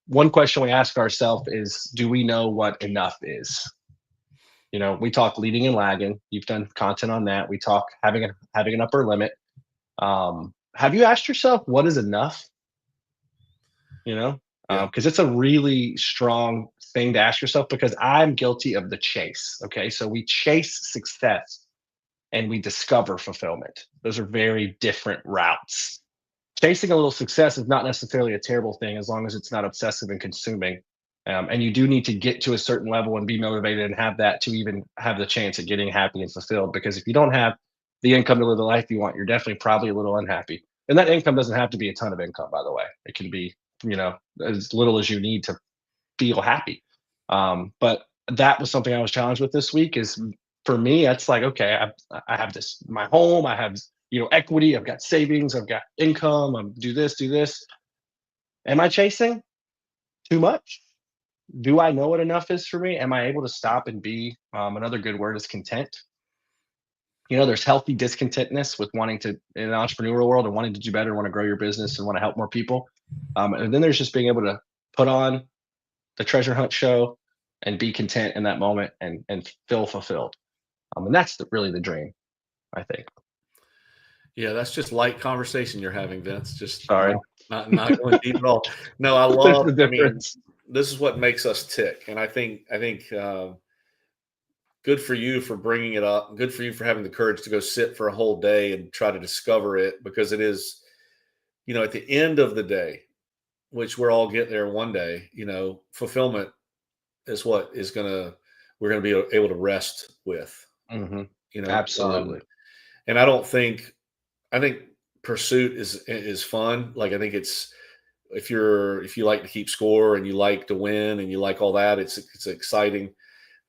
B: one question we ask ourselves is, do we know what enough is? We talk leading and lagging. You've done content on that. We talk having an upper limit. Have you asked yourself, what is enough? you know,
A: Yeah.
B: because it's a really strong thing to ask yourself, because I'm guilty of the chase. Okay. So we chase success and we discover fulfillment. Those are very different routes. Chasing a little success is not necessarily a terrible thing as long as it's not obsessive and consuming. And you do need to get to a certain level and be motivated and have that to even have the chance at getting happy and fulfilled. Because if you don't have the income to live the life you want, you're definitely probably a little unhappy. And that income doesn't have to be a ton of income, by the way. It can be, as little as you need to feel happy. But that was something I was challenged with this week. Is for me, it's like, okay, I have this, my home, I have equity, I've got savings, I've got income, I'm do this, do this. Am I chasing too much? Do I know what enough is for me? Am I able to stop and be, another good word is content. There's healthy discontentness with wanting to, in the entrepreneurial world, and wanting to do better, want to grow your business and want to help more people. And then there's just being able to put on the treasure hunt show and be content in that moment and feel fulfilled. And that's really the dream, I think.
A: Yeah, that's just light conversation you're having, Vince. Just
B: Sorry.
A: not going deep at all. No, I
B: There's
A: love.
B: the difference.
A: This is what makes us tick, and I think good for you for bringing it up. Good for you for having the courage to go sit for a whole day and try to discover it, because it is, at the end of the day, which we're all getting there one day. Fulfillment is what we're gonna be able to rest with.
B: Mm-hmm.
A: You know,
B: Absolutely.
A: and I think pursuit is fun. Like, I think it's, if you like to keep score and you like to win and you like all that, it's exciting.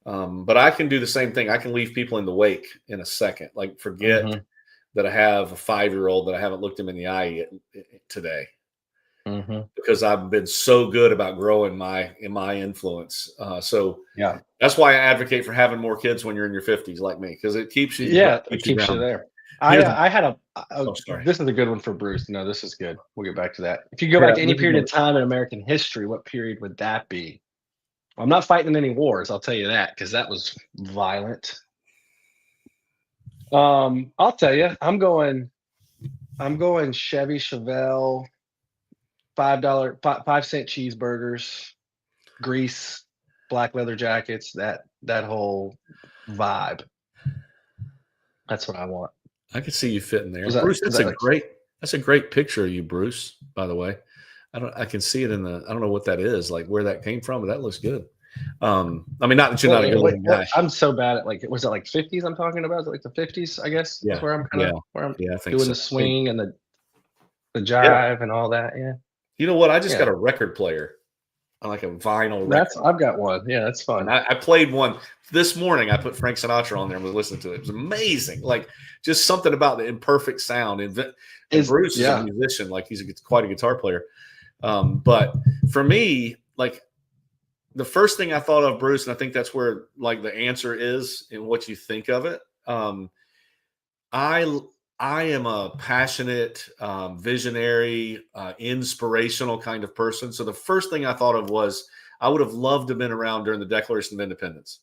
A: But I can do the same thing. I can leave people in the wake in a second. Like, forget
B: Mm-hmm.
A: that I have a 5-year-old that I haven't looked him in the eye yet today,
B: Mm-hmm.
A: because I've been so good about growing my influence. So
B: Yeah.
A: that's why I advocate for having more kids when you're in your 50s, like me, because it keeps you
B: It keeps you
A: grounded.
B: there.
A: Here's
B: I had a
A: sorry.
B: This is a good one for Bruce. No, this is good. We'll get back to that. If you go
A: Yeah,
B: back to any
A: this is
B: period
A: good.
B: of time in American history, what period would that be? I'm not fighting in any wars, I'll tell you that, because that was violent. I'll tell you, I'm going Chevy Chevelle, $5, 5-cent cheeseburgers, grease, black leather jackets, that whole vibe. That's what I want.
A: I could see you fitting there,
B: Was that,
A: Bruce.
B: was that like,
A: That's a great picture of you, Bruce. By the way, I can see it I don't know what that is, like where that came from, but that looks good. I mean, not that you're not a good-looking guy.
B: I'm so bad at, like, was it like 50s I'm talking about? Is it like the 50s, I guess?
A: Yeah,
B: Is where I'm
A: I think
B: doing
A: so.
B: the swing and the
A: Yeah.
B: jive and all that. Yeah.
A: You know what? I just
B: Yeah.
A: got a record player, like a vinyl record.
B: I've got one. Yeah, that's fun.
A: And I played one this morning. I put Frank Sinatra on there and was listening to it. It was amazing. Like, just something about the imperfect sound. And Bruce is a musician. Like, he's quite a guitar player. But for me, like, the first thing I thought of, Bruce, and I think that's where, like, the answer is in what you think of it. I am a passionate, visionary, inspirational kind of person. So the first thing I thought of was, I would have loved to have been around during the Declaration of Independence,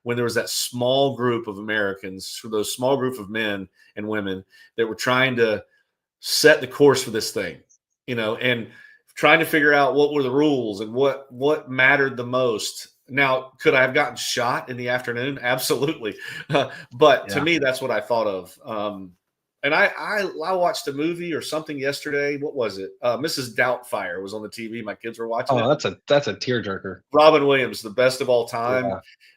A: when there was that small group of Americans, those small group of men and women that were trying to set the course for this thing, and trying to figure out what were the rules and what mattered the most. Now, could I have gotten shot in the afternoon? Absolutely. But to me, that's what I thought of. And I watched a movie or something yesterday. What was it? Mrs. Doubtfire was on the TV. My kids were watching it.
B: That's a tearjerker.
A: Robin Williams, the best of all time.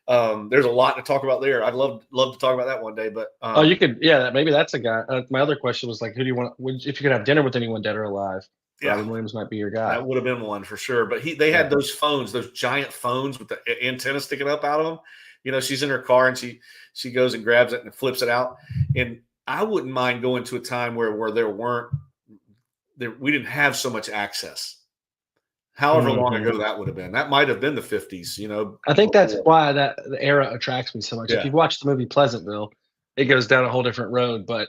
A: Yeah. There's a lot to talk about there. I'd love to talk about that one day. But
B: you could, maybe that's a guy. My other question was, like, who do you want? If you could have dinner with anyone, dead or alive, Robin Williams might be your guy.
A: That would have been one for sure. But they had those phones, those giant phones with the antenna sticking up out of them. She's in her car and she goes and grabs it and flips it out. And I wouldn't mind going to a time where we didn't have so much access. However long ago that would have been. That might have been the 50s,
B: I think that's why the era attracts me so much. Yeah. If you've watched the movie Pleasantville, it goes down a whole different road. But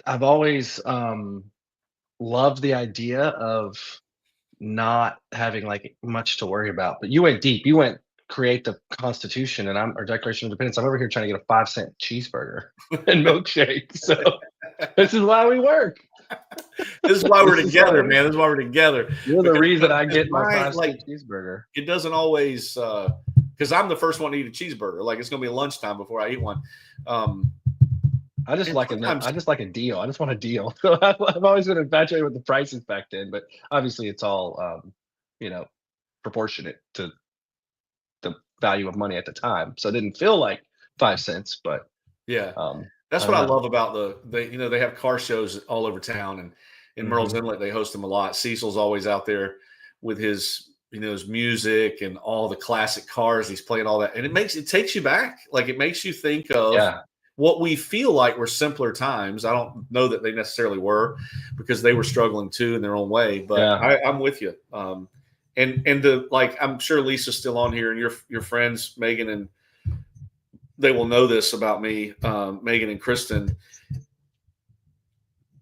B: I've always loved the idea of not having, like, much to worry about. But you went deep. You went create the Constitution or Declaration of Independence. I'm over here trying to get a 5-cent cheeseburger and milkshake. So this is why we work.
A: This is why we're together, man. This is why we're together.
B: You're the reason I get my 5-stick cheeseburger.
A: It doesn't always because I'm the first one to eat a cheeseburger. Like it's gonna be lunchtime before I eat one.
B: I just like a deal. I just want a deal. So I've always been infatuated with the prices back then, but obviously it's all proportionate to the value of money at the time. So it didn't feel like 5 cents, but
A: yeah. That's what I love about they have car shows all over town, and in Merle's Inlet they host them a lot. Cecil's always out there with his his music and all the classic cars. He's playing all that, and it takes you back. Like it makes you think of what we feel like were simpler times. I don't know that they necessarily were, because they were struggling too in their own way. But I'm with you. And I'm sure Lisa's still on here, and your friends Megan, and they will know this about me, Megan and Kristen.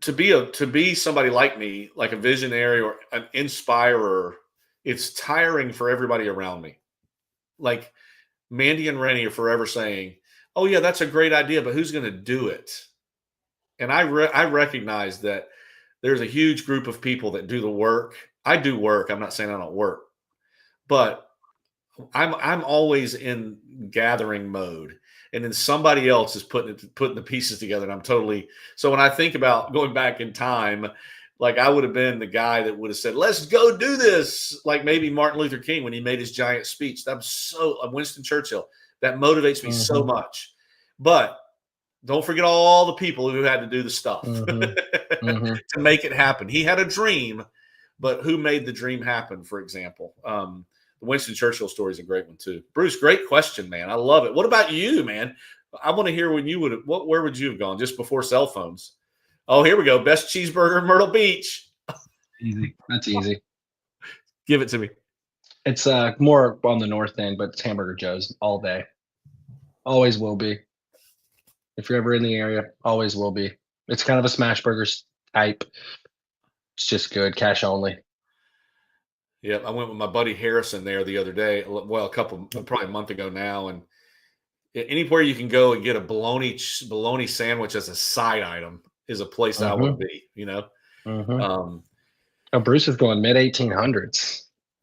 A: To be somebody like me, like a visionary or an inspirer, it's tiring for everybody around me. Like Mandy and Rennie are forever saying, "Oh yeah, that's a great idea, but who's going to do it?" And I recognize that there's a huge group of people that do the work. I do work. I'm not saying I don't work, but I'm always in gathering mode, and then somebody else is putting the pieces together. And I'm totally so when I think about going back in time, like I would have been the guy that would have said, "Let's go do this." Like maybe Martin Luther King when he made his giant speech. That was Winston Churchill. That motivates me so much. But don't forget all the people who had to do the stuff to make it happen. He had a dream, but who made the dream happen? For example. The Winston Churchill story is a great one too. Bruce, great question, man. I love it. What about you, man? I want to hear when you where would you have gone just before cell phones? Oh, here we go. Best cheeseburger in Myrtle Beach.
B: Easy. That's easy.
A: Give it to me.
B: It's more on the north end, but it's Hamburger Joe's all day. Always will be. If you're ever in the area, always will be. It's kind of a smash burgers type. It's just good, cash only.
A: Yep, I went with my buddy Harrison there the other day. Well, probably a month ago now, and anywhere you can go and get a bologna sandwich as a side item is a place I want to be.
B: Bruce is going mid 1800s.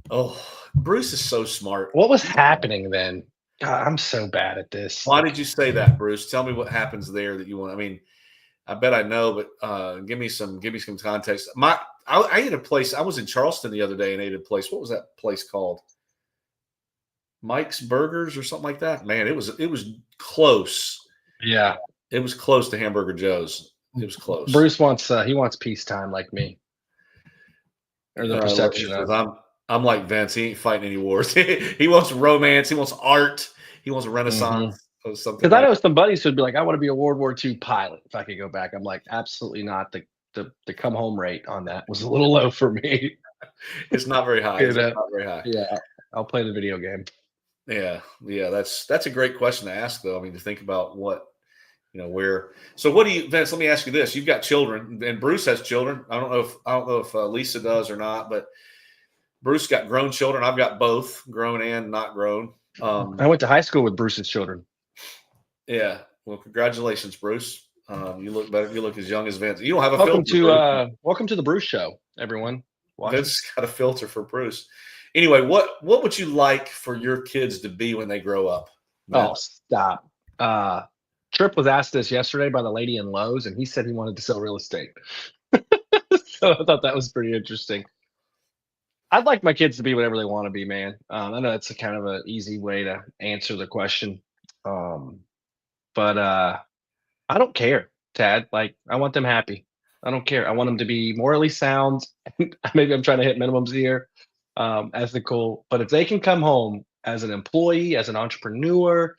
A: Oh, Bruce is so smart.
B: What was happening then? God, I'm so bad at this.
A: Why did you say that, Bruce? Tell me what happens there that you want. I mean, I bet I know, but give me some context. I ate a place. I was in Charleston the other day and ate a place. What was that place called? Mike's Burgers or something like that. Man, it was close.
B: Yeah,
A: it was close to Hamburger Joe's. It was close.
B: Bruce wants peacetime like me, or the perception of.
A: I'm like Vince. He ain't fighting any wars. He wants romance. He wants art. He wants a renaissance.
B: Because I know some buddies who'd be like, "I want to be a World War II pilot if I could go back." I'm like, absolutely not. The come home rate on that was a little low for me.
A: It's not very high. It's not very high.
B: Yeah, I'll play the video game.
A: Yeah. That's a great question to ask, though. I mean, to think about what where. So, what do you, Vince? Let me ask you this: you've got children, and Bruce has children. I don't know if Lisa does or not, but Bruce got grown children. I've got both, grown and not grown.
B: I went to high school with Bruce's children.
A: Yeah. Well, congratulations, Bruce. You look better. You look as young as Vince. You don't have a
B: welcome
A: filter.
B: Welcome to the Bruce Show, everyone.
A: Vince got a filter for Bruce. Anyway, what would you like for your kids to be when they grow up?
B: Vince? Oh, stop. Tripp was asked this yesterday by the lady in Lowe's, and he said he wanted to sell real estate. So I thought that was pretty interesting. I'd like my kids to be whatever they want to be, man. I know that's a kind of an easy way to answer the question. But I don't care, Tad. Like, I want them happy. I don't care. I want them to be morally sound. Maybe I'm trying to hit minimums here, ethical. But if they can come home as an employee, as an entrepreneur,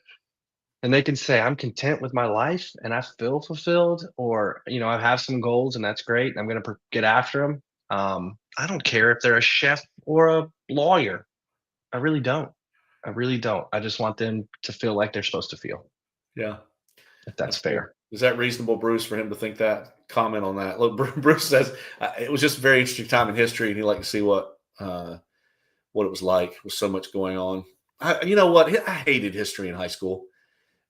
B: and they can say, I'm content with my life and I feel fulfilled, or, I have some goals and that's great, and I'm going to get after them. I don't care if they're a chef or a lawyer. I really don't. I just want them to feel like they're supposed to feel.
A: Yeah.
B: If that's fair.
A: Is that reasonable, Bruce, for him to think that? Comment on that. Look, Bruce says it was just a very interesting time in history, and he'd like to see what it was like with so much going on. You know what? I hated history in high school.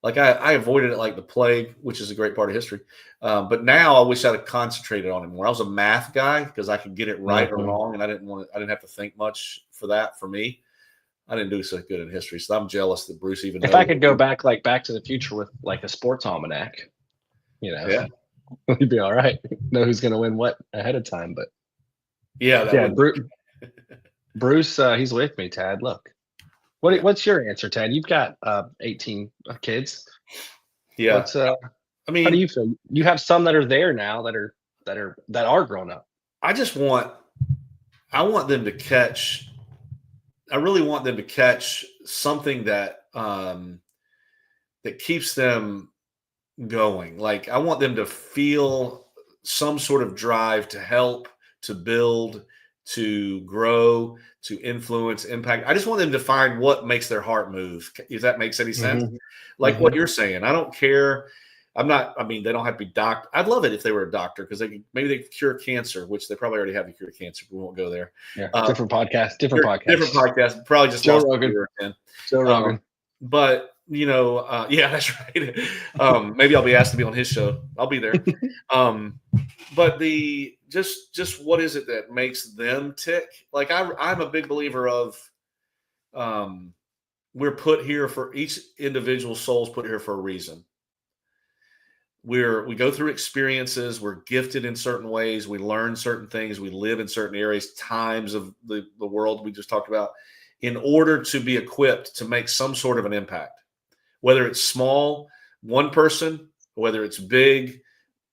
A: Like I avoided it like the plague, which is a great part of history. But now I wish I'd have concentrated on it more. I was a math guy because I could get it right or wrong, and I didn't have to think much for that. For me, I didn't do so good in history, so I'm jealous that Bruce even.
B: If I could go back like Back to the Future with like a sports almanac,
A: yeah,
B: you'd be all right. Know who's going to win what ahead of time, but
A: yeah,
B: Bruce, he's with me. Tad, look. What's your answer, Ted? You've got 18 kids.
A: Yeah.
B: What's I mean, how do you feel? You have some that are there now that are grown up.
A: I want them to catch. I really want them to catch something that that keeps them going. Like I want them to feel some sort of drive to help, to build, to grow, to influence, impact. I just want them to find what makes their heart move. If that makes any sense. Like what you're saying. I don't care. They don't have to be doctor. I'd love it if they were a doctor because maybe they could cure cancer, which they probably already have the cure cancer. We won't go there.
B: Yeah, different podcast. Different podcast.
A: Probably just
B: Joe Rogan. Joe Rogan.
A: But yeah, that's right. Maybe I'll be asked to be on his show. I'll be there. But just what is it that makes them tick? Like I'm a big believer of we're put here for each individual soul's put here for a reason. We go through experiences. We're gifted in certain ways. We learn certain things. We live in certain areas, times of the world we just talked about, in order to be equipped to make some sort of an impact. Whether it's small, one person, whether it's big,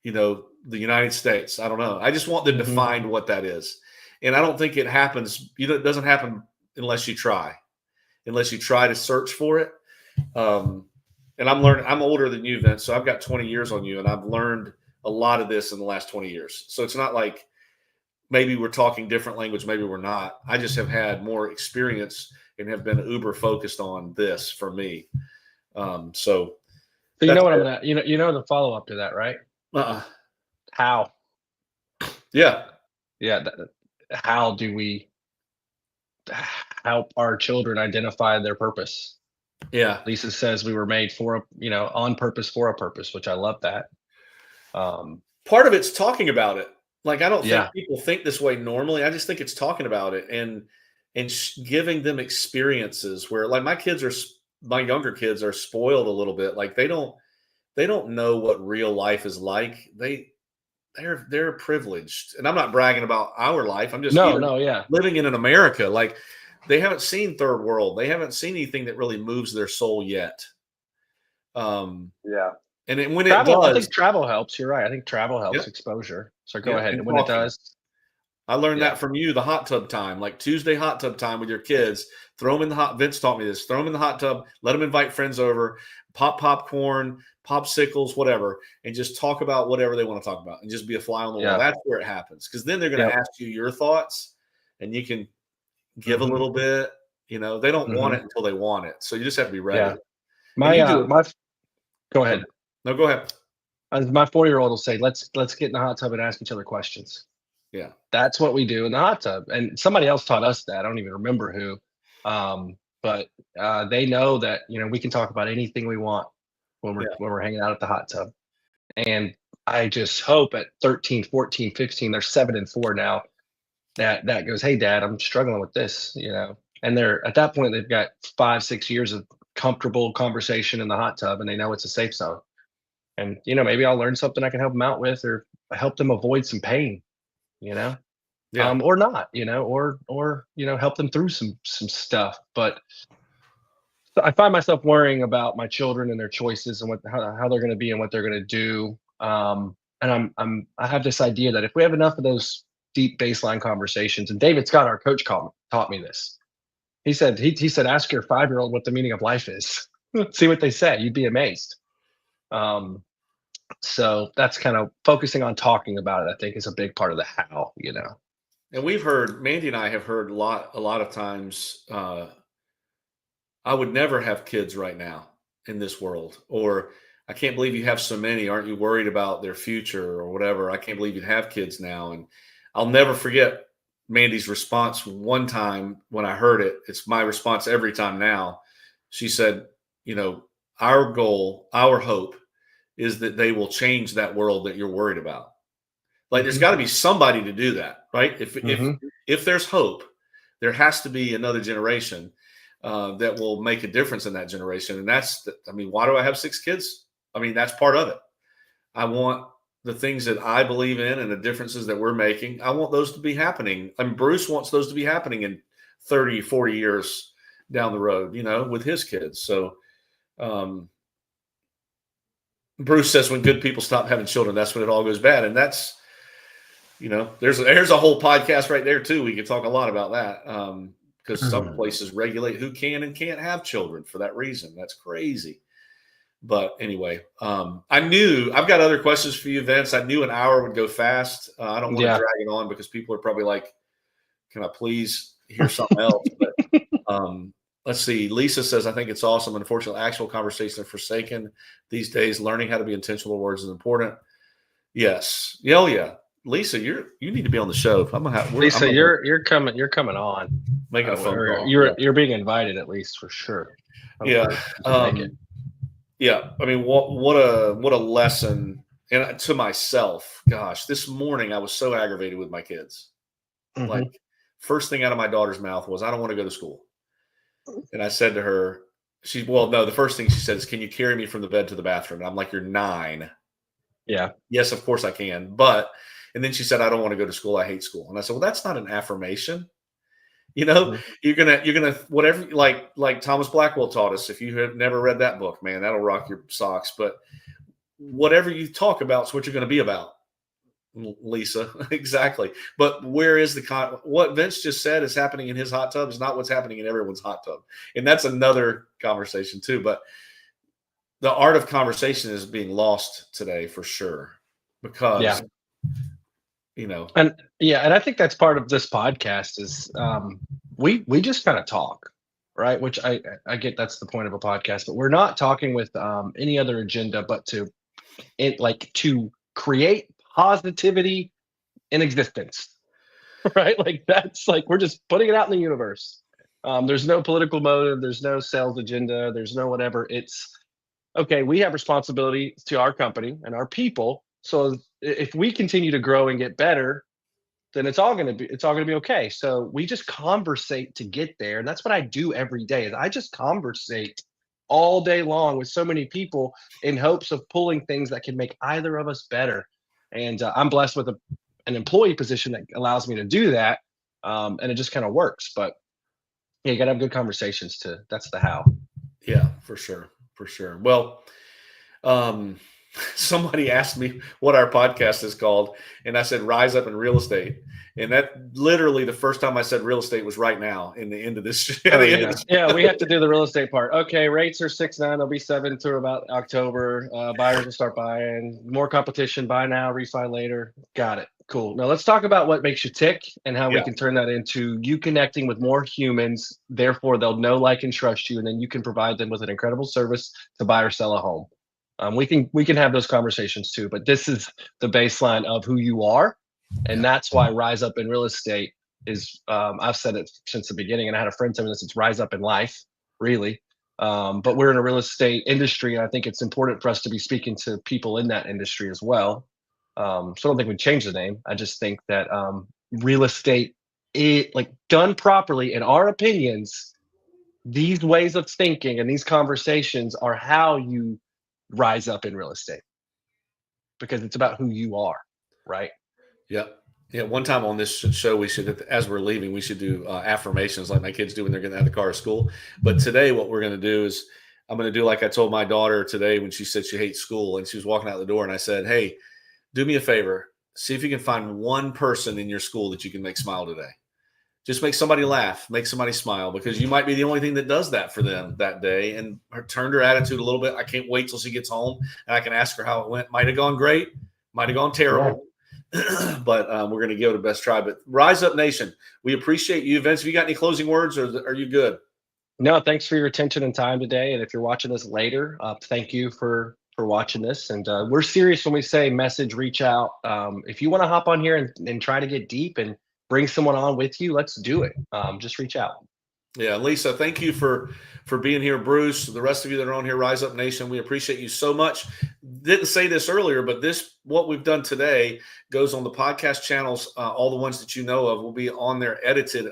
A: the United States. I don't know. I just want them to find what that is. And I don't think it happens. It doesn't happen unless you try to search for it. And I'm learning. I'm older than you, Vince, so I've got 20 years on you, and I've learned a lot of this in the last 20 years. So it's not like maybe we're talking different language, maybe we're not. I just have had more experience and have been uber focused on this for me. So
B: you know what I'm gonna, the follow up to that, right? How?
A: Yeah.
B: How do we help our children identify their purpose?
A: Yeah.
B: Lisa says we were made on purpose for a purpose, which I love that.
A: Part of it's talking about it. Like, I don't think people think this way normally. I just think it's talking about it and giving them experiences where, like, my younger kids are spoiled a little bit. Like they don't know what real life is like. They're privileged. And I'm not bragging about our life. I'm just living in America. Like, they haven't seen third world. They haven't seen anything that really moves their soul yet. And when it does,
B: I think travel helps. You're right. I think travel helps exposure. So go ahead. And when it does,
A: I learned that from you, the hot tub time, like Tuesday hot tub time with your kids. Throw them in the hot. Vince taught me this. Throw them in the hot tub. Let them invite friends over. Pop popcorn, popsicles, whatever, and just talk about whatever they want to talk about, and just be a fly on the wall. That's where it happens, because then they're going to ask you your thoughts, and you can give a little bit. They don't want it until they want it, so you just have to be ready.
B: Go ahead.
A: No, go ahead.
B: My 4-year-old will say, "Let's get in the hot tub and ask each other questions."
A: Yeah,
B: that's what we do in the hot tub. And somebody else taught us that. I don't even remember who, but they know that we can talk about anything we want when we're hanging out at the hot tub. And I just hope at 13, 14, 15, they're 7 and 4 now. That goes, "Hey, Dad, I'm struggling with this," And they're at that point they've got 5, 6 years of comfortable conversation in the hot tub, and they know it's a safe zone. And maybe I'll learn something I can help them out with, or help them avoid some pain. Or not, or help them through some stuff. But I find myself worrying about my children and their choices and how they're going to be and what they're going to do. And I have this idea that if we have enough of those deep baseline conversations, and David Scott, our coach, taught me this. He said, ask your 5-year-old what the meaning of life is. See what they say. You'd be amazed. So that's kind of focusing on talking about it, I think, is a big part of the how,
A: And we've heard, Mandy and I have heard a lot of times, I would never have kids right now in this world. Or, I can't believe you have so many. Aren't you worried about their future or whatever? I can't believe you have kids now. And I'll never forget Mandy's response one time when I heard it. It's my response every time now. She said, our goal, our hope is that they will change that world that you're worried about. Like there's got to be somebody to do that, right? If there's hope, there has to be another generation that will make a difference in that generation. And why do I have 6 kids? I mean, that's part of it. I want the things that I believe in and the differences that we're making. I want those to be happening. I mean, Bruce wants those to be happening in 30, 40 years down the road, with his kids. So, Bruce says when good people stop having children, that's when it all goes bad. And that's, there's a whole podcast right there too. We could talk a lot about that because some places regulate who can and can't have children for that reason. That's crazy. But anyway, I've got other questions for you, Vince. I knew an hour would go fast. I don't want to drag it on because people are probably like, can I please hear something else? But let's see. Lisa says, I think it's awesome. Unfortunately, actual conversation are forsaken these days. Learning how to be intentional with words is important. Yes. Oh, yeah. Lisa, you need to be on the show.
B: Lisa, you're coming on.
A: Making a phone call.
B: You're being invited at least for sure.
A: Yeah. Yeah. I mean, what a lesson. And to myself, gosh, this morning I was so aggravated with my kids. Like first thing out of my daughter's mouth was, I don't want to go to school. And I said to her, the first thing she said is, can you carry me from the bed to the bathroom? And I'm like, you're 9. Yeah. Yes, of course I can. And then she said, I don't want to go to school. I hate school. And I said, well, that's not an affirmation. You're gonna whatever, like Thomas Blackwell taught us. If you have never read that book, man, that'll rock your socks. But whatever you talk about is what you're going to be about, Lisa. Exactly. But where is what Vince just said is happening in his hot tub is not what's happening in everyone's hot tub. And that's another conversation too. But the art of conversation is being lost today for sure. Because
B: and I think that's part of this podcast is we just kind of talk, right? Which I get that's the point of a podcast, but we're not talking with any other agenda but to create positivity in existence, right? Like that's like we're just putting it out in the universe. There's no political motive, there's no sales agenda, there's no whatever. It's okay, we have responsibility to our company and our people. So if we continue to grow and get better, then it's all going to be okay. So we just conversate to get there. And that's what I do every day is I just conversate all day long with so many people in hopes of pulling things that can make either of us better. And I'm blessed with an employee position that allows me to do that. And it just kind of works. But you got to have good conversations that's the how.
A: Yeah, for sure. For sure. Well, somebody asked me what our podcast is called, and I said Rise Up in Real Estate. And that literally the first time I said real estate was right now in the end of this.
B: Yeah, we have to do the real estate part. Okay, rates are 6.9. They'll be 7 through about October. Buyers will start buying. More competition. Buy now, refi later. Got it. Cool. Now let's talk about what makes you tick and how we can turn that into you connecting with more humans. Therefore, they'll know, like, and trust you, and then you can provide them with an incredible service to buy or sell a home. We can have those conversations too, but this is the baseline of who you are. And that's why Rise Up in Real Estate is, I've said it since the beginning, and I had a friend tell me this, it's Rise Up in Life, really. But we're in a real estate industry, and I think it's important for us to be speaking to people in that industry as well. So I don't think we'd change the name. I just think that real estate, done properly, in our opinions, these ways of thinking and these conversations are how you rise up in real estate, because it's about who you are, right?
A: Yep. Yeah. One time on this show, we should, as we're leaving, we should do affirmations like my kids do when they're getting out of the car at school. But today, what we're going to do is I'm going to do like I told my daughter today when she said she hates school and she was walking out the door, and I said, hey, do me a favor. See if you can find one person in your school that you can make smile today. Just make somebody laugh, make somebody smile, because you might be the only thing that does that for them that day. And turned her attitude a little bit. I can't wait till she gets home and I can ask her how it went. Might have gone great, might have gone terrible. But we're going to give it a best try. But Rise Up Nation, we appreciate you. Vince, have you got any closing words, or are you good?
B: No, thanks for your attention and time today. And if you're watching this later, thank you for watching this. And we're serious when we say message, reach out. If you want to hop on here and try to get deep and bring someone on with you, let's do it. Just reach out.
A: Yeah, Lisa, thank you for being here. Bruce, the rest of you that are on here, Rise Up Nation, we appreciate you so much. Didn't say this earlier, but what we've done today goes on the podcast channels. All the ones that you know of will be on there edited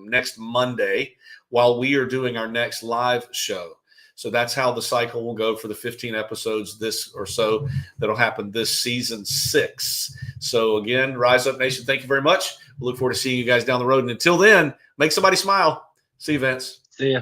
A: next Monday while we are doing our next live show. So that's how the cycle will go for the 15 episodes this or so that'll happen this season 6. So again, Rise Up Nation, thank you very much. We look forward to seeing you guys down the road. And until then, make somebody smile. See you, Vince.
B: See ya.